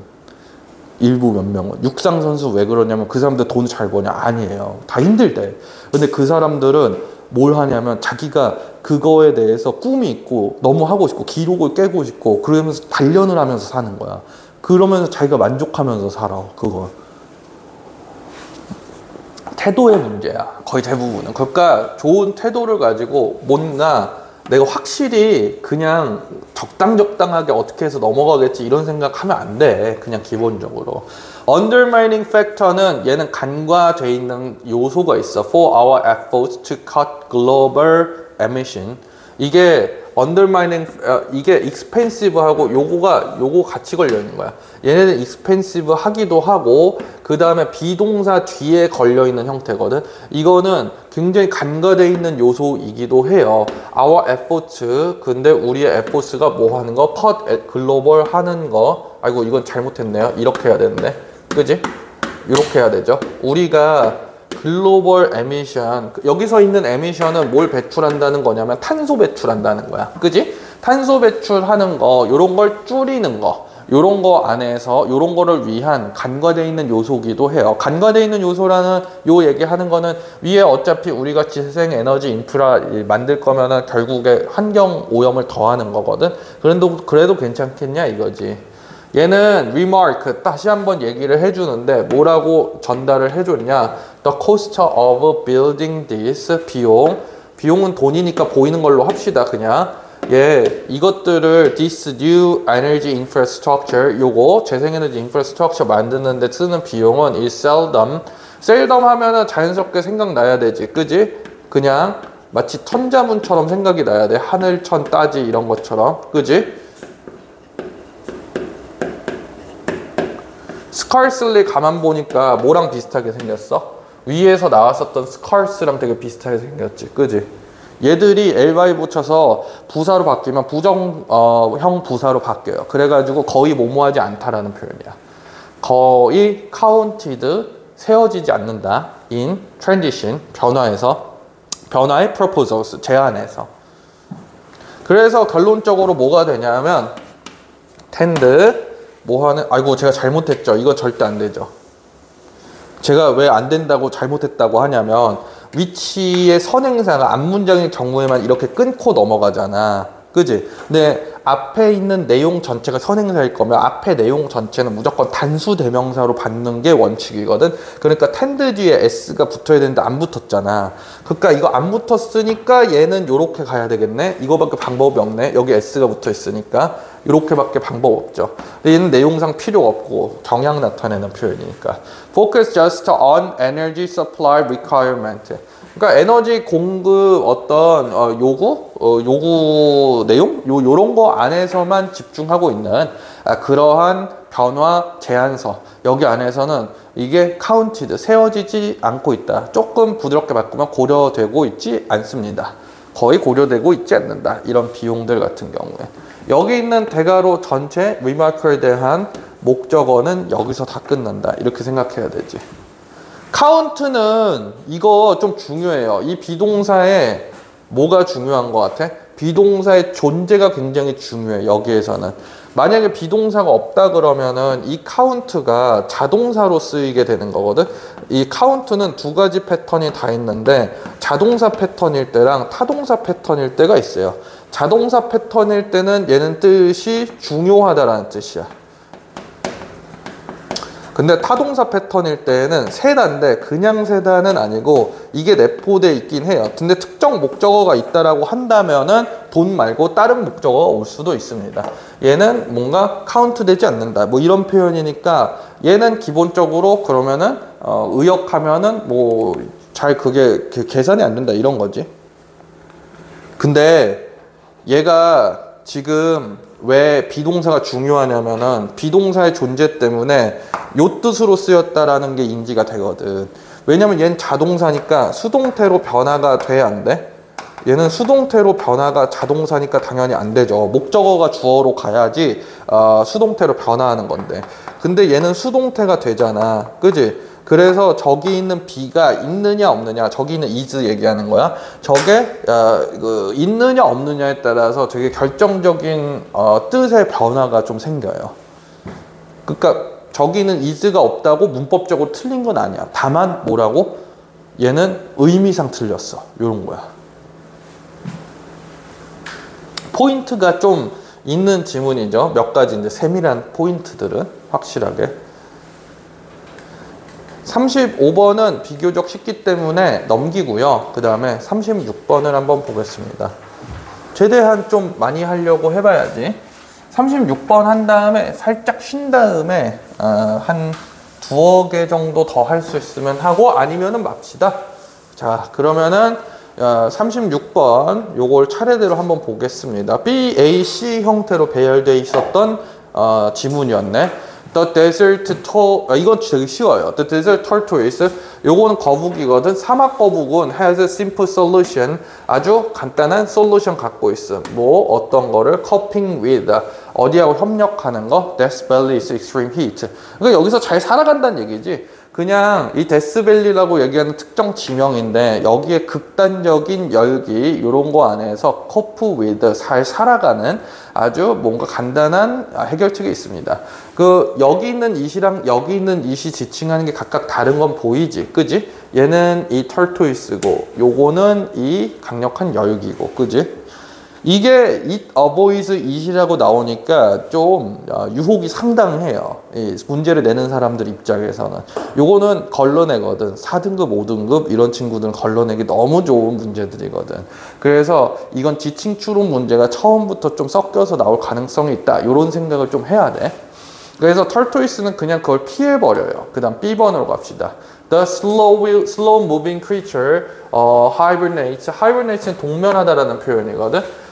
일부 몇 명은 육상선수 왜 그러냐면 그 사람들 돈을 잘 버냐? 아니에요 다 힘들대 근데 그 사람들은 뭘 하냐면 자기가 그거에 대해서 꿈이 있고 너무 하고 싶고 기록을 깨고 싶고 그러면서 단련을 하면서 사는 거야 그러면서 자기가 만족하면서 살아 그거 태도의 문제야 거의 대부분은 그러니까 좋은 태도를 가지고 뭔가 내가 확실히 그냥 적당하게 어떻게 해서 넘어가겠지 이런 생각하면 안 돼 그냥 기본적으로 Undermining factor는 얘는 간과돼 있는 요소가 있어 For our efforts to cut global emission 이게 undermining 이게 expensive하고 요거 같이 걸려 있는 거야. 얘네는 expensive 하기도 하고 그 다음에 비동사 뒤에 걸려 있는 형태거든. 이거는 굉장히 간과되어 있는 요소이기도 해요. Our efforts 근데 우리의 efforts가 뭐 하는 거? cut global 하는 거. 아이고 이건 잘못했네요. 이렇게 해야 되는데, 그지? 이렇게 해야 되죠. 우리가 글로벌 에미션 여기서 있는 에미션은 뭘 배출한다는 거냐면 탄소 배출한다는 거야 그지? 탄소 배출하는 거 요런 걸 줄이는 거 요런 거 안에서 요런 거를 위한 간과되어 있는 요소기도 해요 간과되어 있는 요소라는 요 얘기하는 거는 위에 어차피 우리가 재생 에너지 인프라 만들 거면은 결국에 환경 오염을 더하는 거거든 그래도 괜찮겠냐 이거지 얘는 remark 다시 한번 얘기를 해주는데 뭐라고 전달을 해줬냐 The cost of building this 비용은 돈이니까 보이는 걸로 합시다 그냥 이것들을 this new energy infrastructure 요거 재생에너지 infrastructure 만드는데 쓰는 비용은 is seldom 하면은 자연스럽게 생각나야 되지 그지? 그냥 마치 천자문처럼 생각이 나야 돼 하늘천 따지 이런 것처럼 그지? 스카르슬리 가만 보니까 뭐랑 비슷하게 생겼어? 위에서 나왔었던 스카르스랑 되게 비슷하게 생겼지 그지? 얘들이 ly 붙여서 부사로 바뀌면 부정형 부사로 바뀌어요 그래가지고 거의 뭐뭐하지 않다라는 표현이야 거의 counted 세워지지 않는다 in transition 변화의 proposals 제안에서 그래서 결론적으로 뭐가 되냐면 tend 아이고 제가 잘못했죠 이거 절대 안 되죠 제가 왜 안 된다고 잘못했다고 하냐면 위치의 선행사가 앞문장의 경우에만 이렇게 끊고 넘어가잖아 그지? 근데 앞에 있는 내용 전체가 선행사일 거면 앞에 내용 전체는 무조건 단수 대명사로 받는 게 원칙이거든. 그러니까 tend 뒤에 s가 붙어야 되는데 안 붙었잖아. 그러니까 이거 안 붙었으니까 얘는 요렇게 가야 되겠네. 이거밖에 방법이 없네. 여기 s가 붙어 있으니까 요렇게밖에 방법 없죠. 근데 얘는 내용상 필요가 없고 정향 나타내는 표현이니까. Focus just on energy supply requirement. 그러니까 에너지 공급 어떤 요구 내용 요런 거 안에서만 집중하고 있는 그러한 변화 제한서. 여기 안에서는 이게 counted 세워지지 않고 있다. 조금 부드럽게 바꾸면 고려되고 있지 않습니다. 거의 고려되고 있지 않는다. 이런 비용들 같은 경우에 여기 있는 대괄호 전체 remark에 대한 목적어는 여기서 다 끝난다. 이렇게 생각해야 되지. count는 이거 좀 중요해요. 이 비동사에 뭐가 중요한 것 같아? 비동사의 존재가 굉장히 중요해. 여기에서는 만약에 비동사가 없다 그러면은 이 count가 자동사로 쓰이게 되는 거거든. 이 count는 두 가지 패턴이 다 있는데 자동사 패턴일 때랑 타동사 패턴일 때가 있어요. 자동사 패턴일 때는 얘는 뜻이 중요하다라는 뜻이야. 근데 타동사 패턴일 때는 세다인데 그냥 세다는 아니고 이게 내포돼 있긴 해요. 근데 특정 목적어가 있다라고 한다면은 돈 말고 다른 목적어가 올 수도 있습니다. 얘는 뭔가 카운트 되지 않는다. 뭐 이런 표현이니까 얘는 기본적으로 그러면은 의역하면은 뭐 잘 그게 계산이 안 된다 이런 거지. 근데 얘가 지금 왜 비동사가 중요하냐면은 비동사의 존재 때문에 요 뜻으로 쓰였다라는 게 인지가 되거든. 왜냐면 얘는 자동사니까 수동태로 변화가 돼, 안 돼? 얘는 수동태로 변화가 자동사니까 당연히 안 되죠. 목적어가 주어로 가야지 수동태로 변화하는 건데. 근데 얘는 수동태가 되잖아. 그지? 그래서 저기 있는 be가 있느냐 없느냐, 저기 있는 is 얘기하는 거야. 저게 있느냐 없느냐에 따라서 되게 결정적인 뜻의 변화가 좀 생겨요. 그러니까 저기는 is가 없다고 문법적으로 틀린 건 아니야. 다만 뭐라고? 얘는 의미상 틀렸어. 이런 거야. 포인트가 좀 있는 지문이죠. 몇 가지 이제 세밀한 포인트들은 확실하게. 35번은 비교적 쉽기 때문에 넘기고요. 그 다음에 36번을 한번 보겠습니다. 최대한 좀 많이 하려고 해봐야지. 36번 한 다음에 살짝 쉰 다음에 한 두어 개 정도 더 할 수 있으면 하고 아니면은 맙시다. 자, 그러면은 36번 요걸 차례대로 한번 보겠습니다. B, A, C 형태로 배열되어 있었던 지문이었네. The desert tortoise, 이건 되게 쉬워요. The desert tortoise, 요거는 거북이거든. 사막 거북은 has a simple solution, 아주 간단한 솔루션 갖고 있음. 뭐 어떤 거를 coping with, 어디하고 협력하는 거, 데스밸리's extreme heat. 그러니까 여기서 잘 살아간다는 얘기지. 그냥 이 데스밸리라고 얘기하는 특정 지명인데 여기에 극단적인 열기 이런 거 안에서 cope with, 잘 살아가는 아주 뭔가 간단한 해결책이 있습니다. 그 여기 있는 it이랑 여기 있는 it이 지칭하는 게 각각 다른 건 보이지, 그지? 얘는 이 tortoise고 요거는 이 강력한 열기고, 그지? 이게 it avoids it이라고 나오니까 좀 유혹이 상당해요. 이 문제를 내는 사람들 입장에서는. 요거는 걸러내거든. 4등급, 5등급 이런 친구들은 걸러내기 너무 좋은 문제들이거든. 그래서 이건 지칭 추론 문제가 처음부터 좀 섞여서 나올 가능성이 있다. 이런 생각을 좀 해야 돼. 그래서 tortoise는 그냥 그걸 피해버려요. 그 다음 B번으로 갑시다. The slow moving creature hibernates. hibernates는 동면하다라는 표현이거든.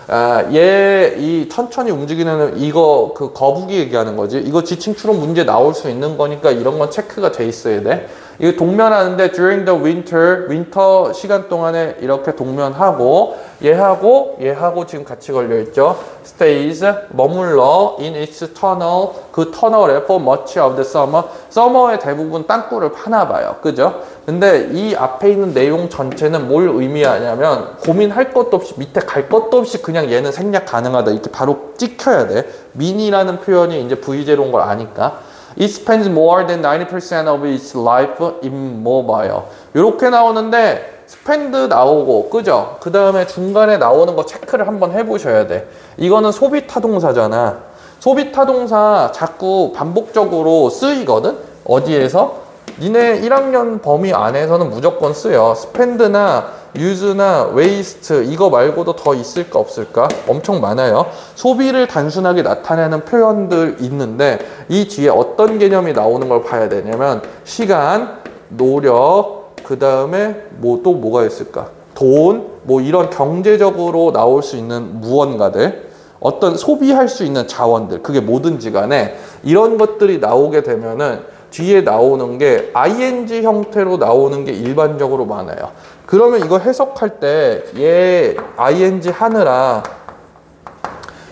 얘 이 천천히 움직이는 이거 그 거북이 얘기하는 거지. 이거 지칭 추론 문제 나올 수 있는 거니까 이런 건 체크가 돼 있어야 돼. 이거 동면하는데 during the winter 시간 동안에 이렇게 동면하고 얘하고 지금 같이 걸려 있죠. stays 머물러 in its tunnel, 그 터널에 for much of the summer. summer의 대부분 땅굴을 파나 봐요. 그죠? 근데 이 앞에 있는 내용 전체는 뭘 의미하냐면 고민할 것도 없이 밑에 갈 것도 없이 그냥 얘는 생략 가능하다. 이렇게 바로 찍혀야 돼. 민이라는 표현이 이제 V제로인 걸 아니까. It spends more than 90% of its life immobile. 이렇게 나오는데 spend 나오고, 그죠? 그 다음에 중간에 나오는 거 체크를 한번 해보셔야 돼. 이거는 소비 타동사잖아. 소비 타동사 자꾸 반복적으로 쓰이거든? 어디에서? 니네 1학년 범위 안에서는 무조건 쓰여. spend나 use나 waste 이거 말고도 더 있을까 없을까? 엄청 많아요. 소비를 단순하게 나타내는 표현들 있는데 이 뒤에 어떤 개념이 나오는 걸 봐야 되냐면 시간, 노력, 그 다음에 뭐 또 뭐가 있을까? 돈, 뭐 이런 경제적으로 나올 수 있는 무언가들, 어떤 소비할 수 있는 자원들, 그게 뭐든지 간에 이런 것들이 나오게 되면은 뒤에 나오는 게 ing 형태로 나오는 게 일반적으로 많아요. 그러면 이거 해석할 때 얘 ing 하느라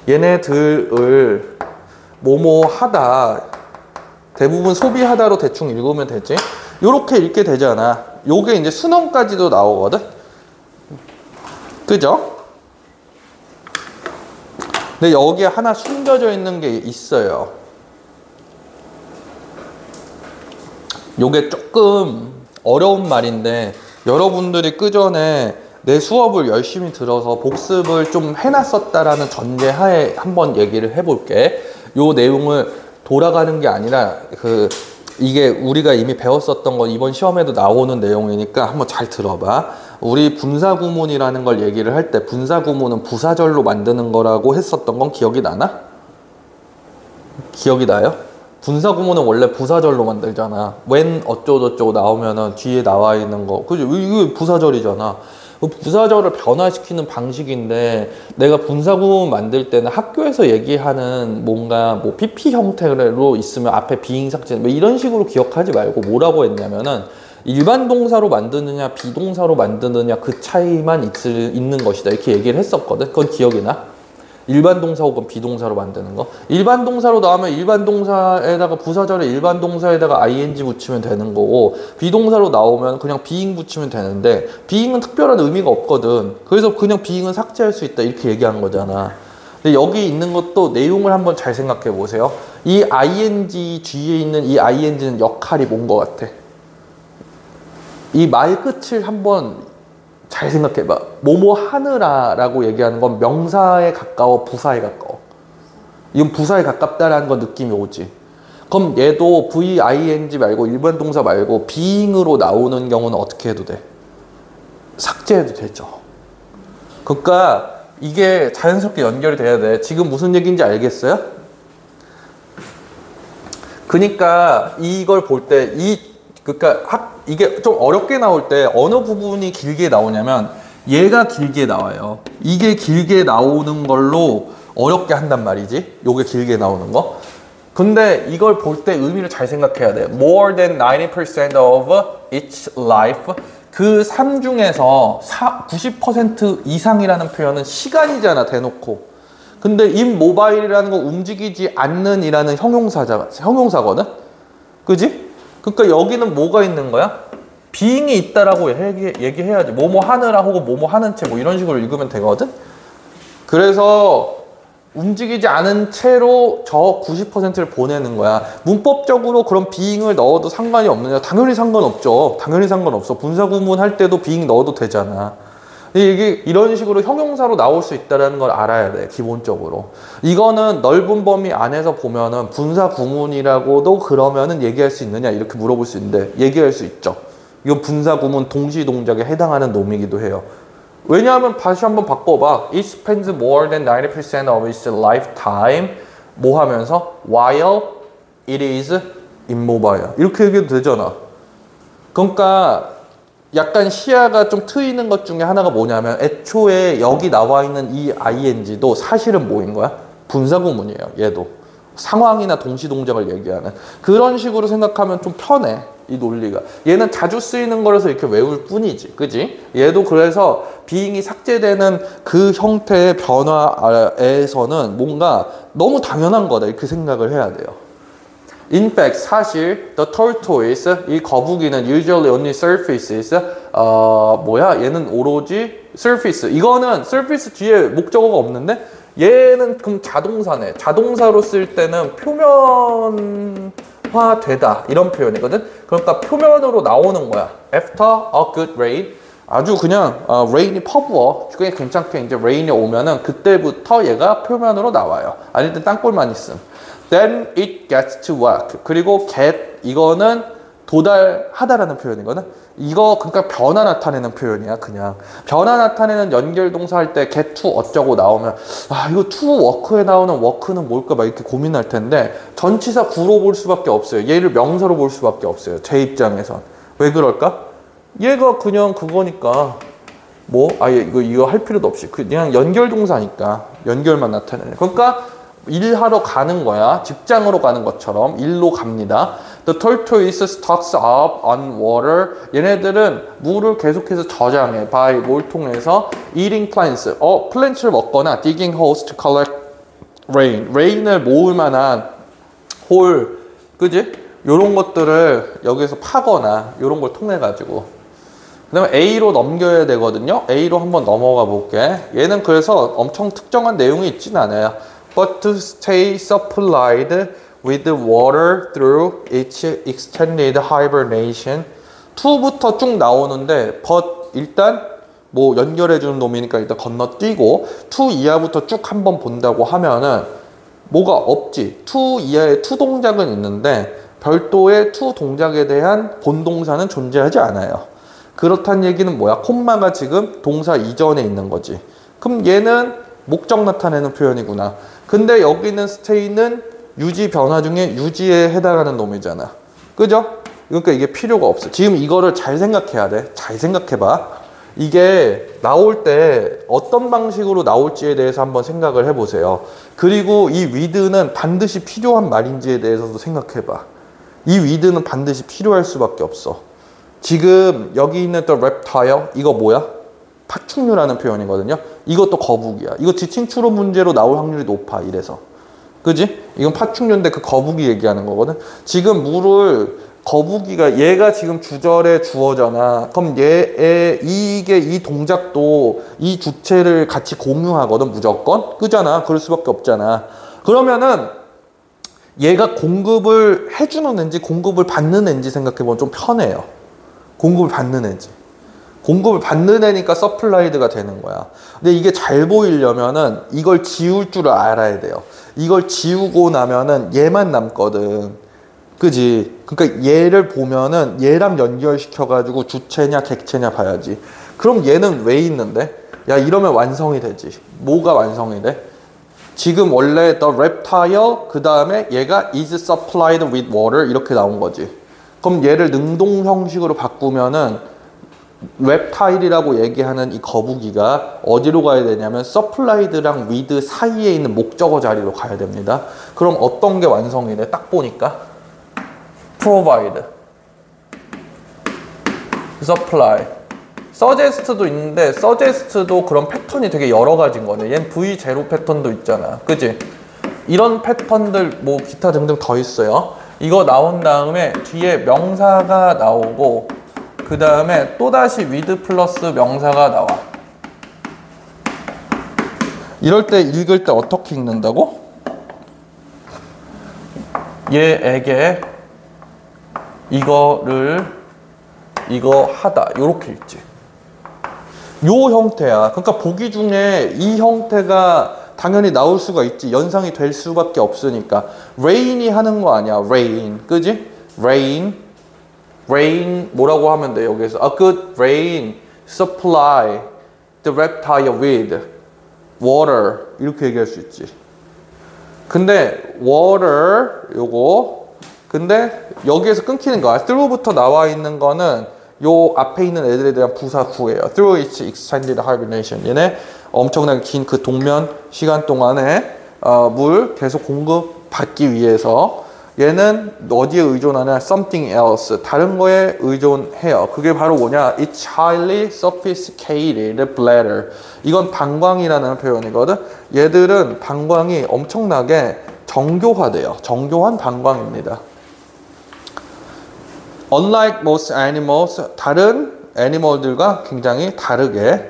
얘네들을 뭐뭐 하다, 대부분 소비하다로 대충 읽으면 되지. 요렇게 읽게 되잖아. 요게 이제 순원까지도 나오거든. 그죠? 근데 여기에 하나 숨겨져 있는 게 있어요. 요게 조금 어려운 말인데 여러분들이 그전에 내 수업을 열심히 들어서 복습을 좀 해놨었다라는 전제하에 한번 얘기를 해볼게. 요 내용을 돌아가는 게 아니라 이게 우리가 이미 배웠었던 건 이번 시험에도 나오는 내용이니까 한번 잘 들어봐. 우리 분사구문이라는 걸 얘기를 할 때 분사구문은 부사절로 만드는 거라고 했었던 건 기억이 나나? 기억이 나요? 분사구문은 원래 부사절로 만들잖아. when 어쩌고저쩌고 나오면은 뒤에 나와 있는 거. 그죠? 이게 부사절이잖아. 부사절을 변화시키는 방식인데 내가 분사구문 만들 때는 학교에서 얘기하는 뭔가 뭐 PP 형태로 있으면 앞에 비잉 삭제 뭐 이런 식으로 기억하지 말고 뭐라고 했냐면은 일반 동사로 만드느냐 비동사로 만드느냐 그 차이만 있는 것이다 이렇게 얘기를 했었거든. 그건 기억이 나? 일반 동사 혹은 비동사로 만드는 거. 일반 동사로 나오면 일반 동사에다가 부사절에 일반 동사에다가 ing 붙이면 되는 거고, 비동사로 나오면 그냥 being 붙이면 되는데 being은 특별한 의미가 없거든. 그래서 그냥 being은 삭제할 수 있다 이렇게 얘기한 거잖아. 근데 여기 있는 것도 내용을 한번 잘 생각해 보세요. 이 ing 뒤에 있는 이 ing는 역할이 뭔 것 같아? 이 말 끝을 한번 잘 생각해봐. 뭐뭐 하느라 라고 얘기하는 건 명사에 가까워, 부사에 가까워. 이건 부사에 가깝다라는 거 느낌이 오지. 그럼 얘도 v-ing 말고 일반 동사 말고 being으로 나오는 경우는 어떻게 해도 돼? 삭제해도 되죠. 그러니까 이게 자연스럽게 연결이 돼야 돼. 지금 무슨 얘기인지 알겠어요? 그러니까 이걸 볼 때 이게 좀 어렵게 나올 때 어느 부분이 길게 나오냐면 얘가 길게 나와요. 이게 길게 나오는 걸로 어렵게 한단 말이지. 요게 길게 나오는 거. 근데 이걸 볼 때 의미를 잘 생각해야 돼. More than 90% of its life. 그 삶 중에서 90% 이상이라는 표현은 시간이잖아, 대놓고. 근데 immobile이라는 거 움직이지 않는 이라는 형용사거든? 그지? 그러니까 여기는 뭐가 있는 거야? being이 있다라고 얘기해야지. 뭐뭐 하느라 혹은 뭐뭐 하는 채 뭐 이런 식으로 읽으면 되거든? 그래서 움직이지 않은 채로 저 90%를 보내는 거야. 문법적으로 그런 being을 넣어도 상관이 없느냐? 당연히 상관없죠. 당연히 상관없어. 분사구문 할 때도 being 넣어도 되잖아. 이게 이런 식으로 형용사로 나올 수 있다는 걸 알아야 돼, 기본적으로. 이거는 넓은 범위 안에서 보면은 분사 구문이라고도 그러면은 얘기할 수 있느냐 이렇게 물어볼 수 있는데 얘기할 수 있죠. 이건 분사 구문 동시 동작에 해당하는 놈이기도 해요. 왜냐하면 다시 한번 바꿔봐. It spends more than 90% of its lifetime 뭐 하면서 while it is immobile 이렇게 얘기해도 되잖아. 그러니까 약간 시야가 좀 트이는 것 중에 하나가 뭐냐면 애초에 여기 나와 있는 이 ing도 사실은 뭐인 거야? 분사구문이에요. 얘도 상황이나 동시동작을 얘기하는 그런 식으로 생각하면 좀 편해. 이 논리가 얘는 자주 쓰이는 거라서 이렇게 외울 뿐이지, 그지? 얘도 그래서 being이 삭제되는 그 형태의 변화에서는 뭔가 너무 당연한 거다 이렇게 생각을 해야 돼요. In fact, 사실 the tortoise, 이 거북이는 usually only surfaces, 얘는 오로지 surface. 이거는 surface 뒤에 목적어가 없는데 얘는 그럼 자동사네. 자동사로 쓸 때는 표면화되다 이런 표현이거든. 그러니까 표면으로 나오는 거야. After a good rain, 아주 그냥 레인이 퍼부어. 꽤 괜찮게 이제 레인이 오면은 그때부터 얘가 표면으로 나와요. 아닐 땐 땅볼만 있음. Then it gets to work. 그리고 get 이거는 도달하다라는 표현이거든. 이거 그러니까 변화 나타내는 표현이야. 그냥 변화 나타내는 연결 동사 할 때 get to 어쩌고 나오면 이거 to work에 나오는 work는 뭘까 막 이렇게 고민할 텐데 전치사 구로 볼 수밖에 없어요. 얘를 명사로 볼 수밖에 없어요. 제 입장에선. 왜 그럴까? 얘가 그냥 그거니까 이거 할 필요도 없이 그냥 연결 동사니까 연결만 나타내는. 그러니까 일하러 가는 거야. 직장으로 가는 것처럼 일로 갑니다. The tortoise stocks up on water. 얘네들은 물을 계속해서 저장해. by 뭘 통해서? eating plants. plant를 먹거나 digging holes to collect rain. rain을 모을 만한 홀, 그지? 요런 것들을 여기서 파거나 요런 걸 통해 가지고. 그 다음에 A로 넘겨야 되거든요. A로 한번 넘어가 볼게. 얘는 그래서 엄청 특정한 내용이 있진 않아요. But to stay supplied with water through its extended hibernation. to부터 쭉 나오는데 but 일단 뭐 연결해주는 놈이니까 일단 건너뛰고 to 이하부터 쭉 한번 본다고 하면은 뭐가 없지. to 이하에 to 동작은 있는데 별도의 to 동작에 대한 본동사는 존재하지 않아요. 그렇다는 얘기는 뭐야? 콤마가 지금 동사 이전에 있는 거지. 그럼 얘는 목적 나타내는 표현이구나. 근데 여기 있는 stay는 유지 변화 중에 유지에 해당하는 놈이잖아. 그죠? 그러니까 이게 필요가 없어. 지금 이거를 잘 생각해야 돼. 잘 생각해봐. 이게 나올 때 어떤 방식으로 나올지에 대해서 한번 생각을 해보세요. 그리고 이 with는 반드시 필요한 말인지에 대해서도 생각해봐. 이 with는 반드시 필요할 수밖에 없어. 지금 여기 있는 또 reptile 이거 뭐야? 파충류라는 표현이거든요. 이것도 거북이야. 이거 지칭 추론 문제로 나올 확률이 높아. 이래서. 그지? 이건 파충류인데 그 거북이 얘기하는 거거든. 지금 물을 거북이가 얘가 지금 주절에 주어잖아. 그럼 이게 이 동작도 이 주체를 같이 공유하거든. 무조건. 그잖아. 그럴 수밖에 없잖아. 그러면은 얘가 공급을 해주는 앤지 공급을 받는 앤지 생각해보면 좀 편해요. 공급을 받는 애지. 공급을 받는 애니까 서플라이드가 되는 거야. 근데 이게 잘 보이려면은 이걸 지울 줄 알아야 돼요. 이걸 지우고 나면은 얘만 남거든. 그지? 그러니까 얘를 보면은 얘랑 연결시켜가지고 주체냐 객체냐 봐야지. 그럼 얘는 왜 있는데? 야, 이러면 완성이 되지. 뭐가 완성이 돼? 지금 원래 the reptile 그 다음에 얘가 is supplied with water 이렇게 나온 거지. 그럼 얘를 능동 형식으로 바꾸면은 reptile이라고 얘기하는 이 거북이가 어디로 가야 되냐면 supplied랑 with 사이에 있는 목적어 자리로 가야 됩니다. 그럼 어떤 게 완성이 돼? 딱 보니까 provide, supply, suggest도 있는데 suggest도 그런 패턴이 되게 여러 가지인 거네. 얘는 V0 패턴도 있잖아. 그치? 이런 패턴들 뭐 기타 등등 더 있어요. 이거 나온 다음에 뒤에 명사가 나오고 그 다음에 또다시 with 플러스 명사가 나와. 이럴 때 읽을 때 어떻게 읽는다고? 얘에게 이거를 이거 하다 요렇게 읽지. 요 형태야. 그러니까 보기 중에 이 형태가 당연히 나올 수가 있지. 연상이 될 수밖에 없으니까. rain이 하는 거 아니야. rain. 그지? rain. rain 뭐라고 하면 돼 여기서. A good rain supply the reptile with water 이렇게 얘기할 수 있지. 근데 water 요거 근데 여기에서 끊기는 거야. through부터 나와 있는 거는 요 앞에 있는 애들에 대한 부사 구예요. through its extended hibernation. 얘네 엄청나게 긴 그 동면 시간 동안에 물 계속 공급받기 위해서 얘는 어디에 의존하냐? something else. 다른 거에 의존해요. 그게 바로 뭐냐? It's highly sophisticated bladder. 이건 방광이라는 표현이거든. 얘들은 방광이 엄청나게 정교화돼요. 정교한 방광입니다. Unlike most animals, 다른 애니멀들과 굉장히 다르게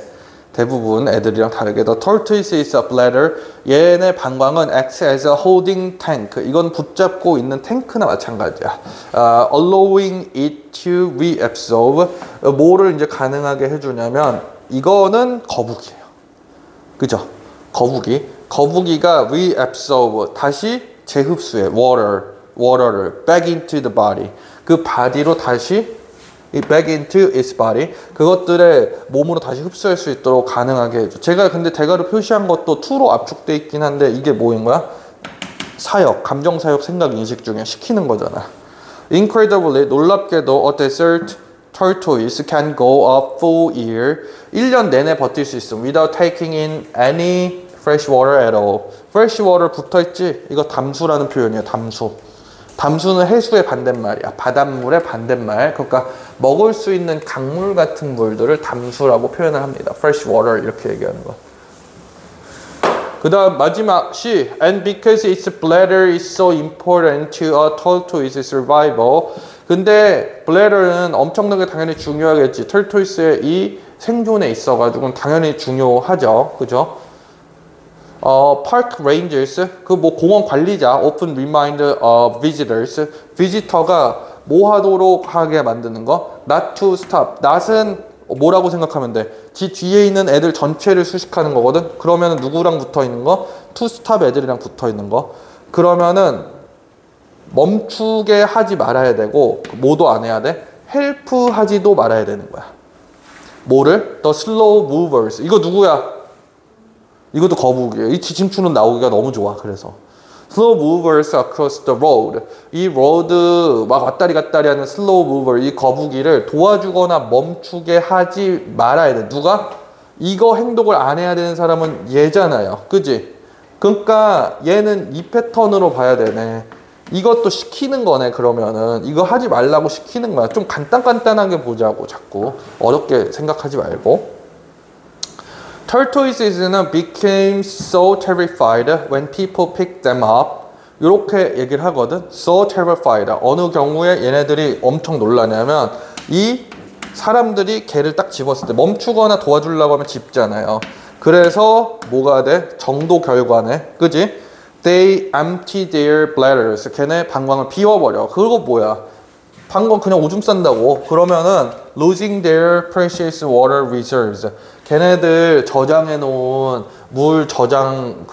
대부분 애들이랑 다르게 the tortoise is a bladder. 얘네 방광은 acts as a holding tank. 이건 붙잡고 있는 탱크나 마찬가지야. allowing it to reabsorb. 뭐를 이제 가능하게 해주냐면 이거는 거북이에요. 그죠? 거북이가 reabsorb 다시 재흡수해 water를 back into the body. 그 body로 다시 back into its body. 그것들의 몸으로 다시 흡수할 수 있도록 가능하게 해줘. 제가 근데 대괄호 표시한 것도 to로 압축돼 있긴 한데 이게 뭐인 거야? 사역, 감정 사역, 생각 인식 중에 시키는 거잖아. Incredibly, 놀랍게도 a desert tortoise can go a full year. 1년 내내 버틸 수 있음. Without taking in any fresh water at all. fresh water 붙어있지? 이거 담수라는 표현이에요. 담수는 해수의 반대말이야. 바닷물의 반대말. 그러니까 먹을 수 있는 강물 같은 물들을 담수라고 표현을 합니다. fresh water 이렇게 얘기하는 거. 그 다음 마지막 C. And because its bladder is so important to a tortoise's survival. 근데 bladder는 엄청나게 당연히 중요하겠지. tortoise의 이 생존에 있어가지고는 당연히 중요하죠. 그죠? park rangers, 그 뭐 공원 관리자, often remind visitors, 비지터가 뭐 하도록 하게 만드는 거? not to stop. not은 뭐라고 생각하면 돼? 지 뒤에 있는 애들 전체를 수식하는 거거든? 그러면은 누구랑 붙어 있는 거? to stop 애들이랑 붙어 있는 거. 그러면은 멈추게 하지 말아야 되고, 뭐도 안 해야 돼? help 하지도 말아야 되는 거야. 뭐를? the slow movers. 이거 누구야? 이것도 거북이에요. 이 지침추는 나오기가 너무 좋아. 그래서 slow movers across the road. 이 로드 막 왔다리 갔다리 하는 slow mover, 이 거북이를 도와주거나 멈추게 하지 말아야 돼. 누가? 이거 행동을 안 해야 되는 사람은 얘잖아요. 그지? 그러니까 얘는 이 패턴으로 봐야 되네. 이것도 시키는 거네. 그러면은 이거 하지 말라고 시키는 거야. 좀 간단하게 보자고. 자꾸 어렵게 생각하지 말고. Tortoises는 became so terrified when people picked them up. 이렇게 얘기를 하거든. So terrified. 어느 경우에 얘네들이 엄청 놀라냐면 이 사람들이 걔를 딱 집었을 때 멈추거나 도와주려고 하면 집잖아요. 그래서 뭐가 돼? 정도 결과네. 그지? They empty their bladders. 걔네 방광을 비워버려. 그거 뭐야? 방광 그냥 오줌 싼다고. 그러면은 losing their precious water reserves. 걔네들 저장해 놓은 물 저장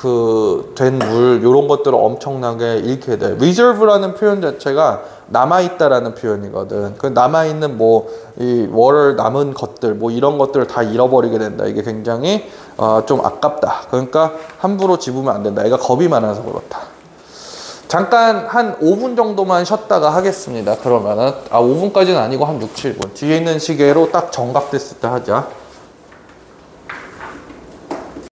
된 물 요런 것들을 엄청나게 잃게 돼. reserve라는 표현 자체가 남아있다라는 표현이거든. 그 남아있는 뭐 이 water 남은 것들 뭐 이런 것들을 다 잃어버리게 된다. 이게 굉장히 좀 아깝다. 그러니까 함부로 집으면 안 된다. 애가 겁이 많아서 그렇다. 잠깐 한 5분 정도만 쉬었다가 하겠습니다. 그러면은 5분까지는 아니고 한 6, 7분 뒤에 있는 시계로 딱 정각됐을 때 하자.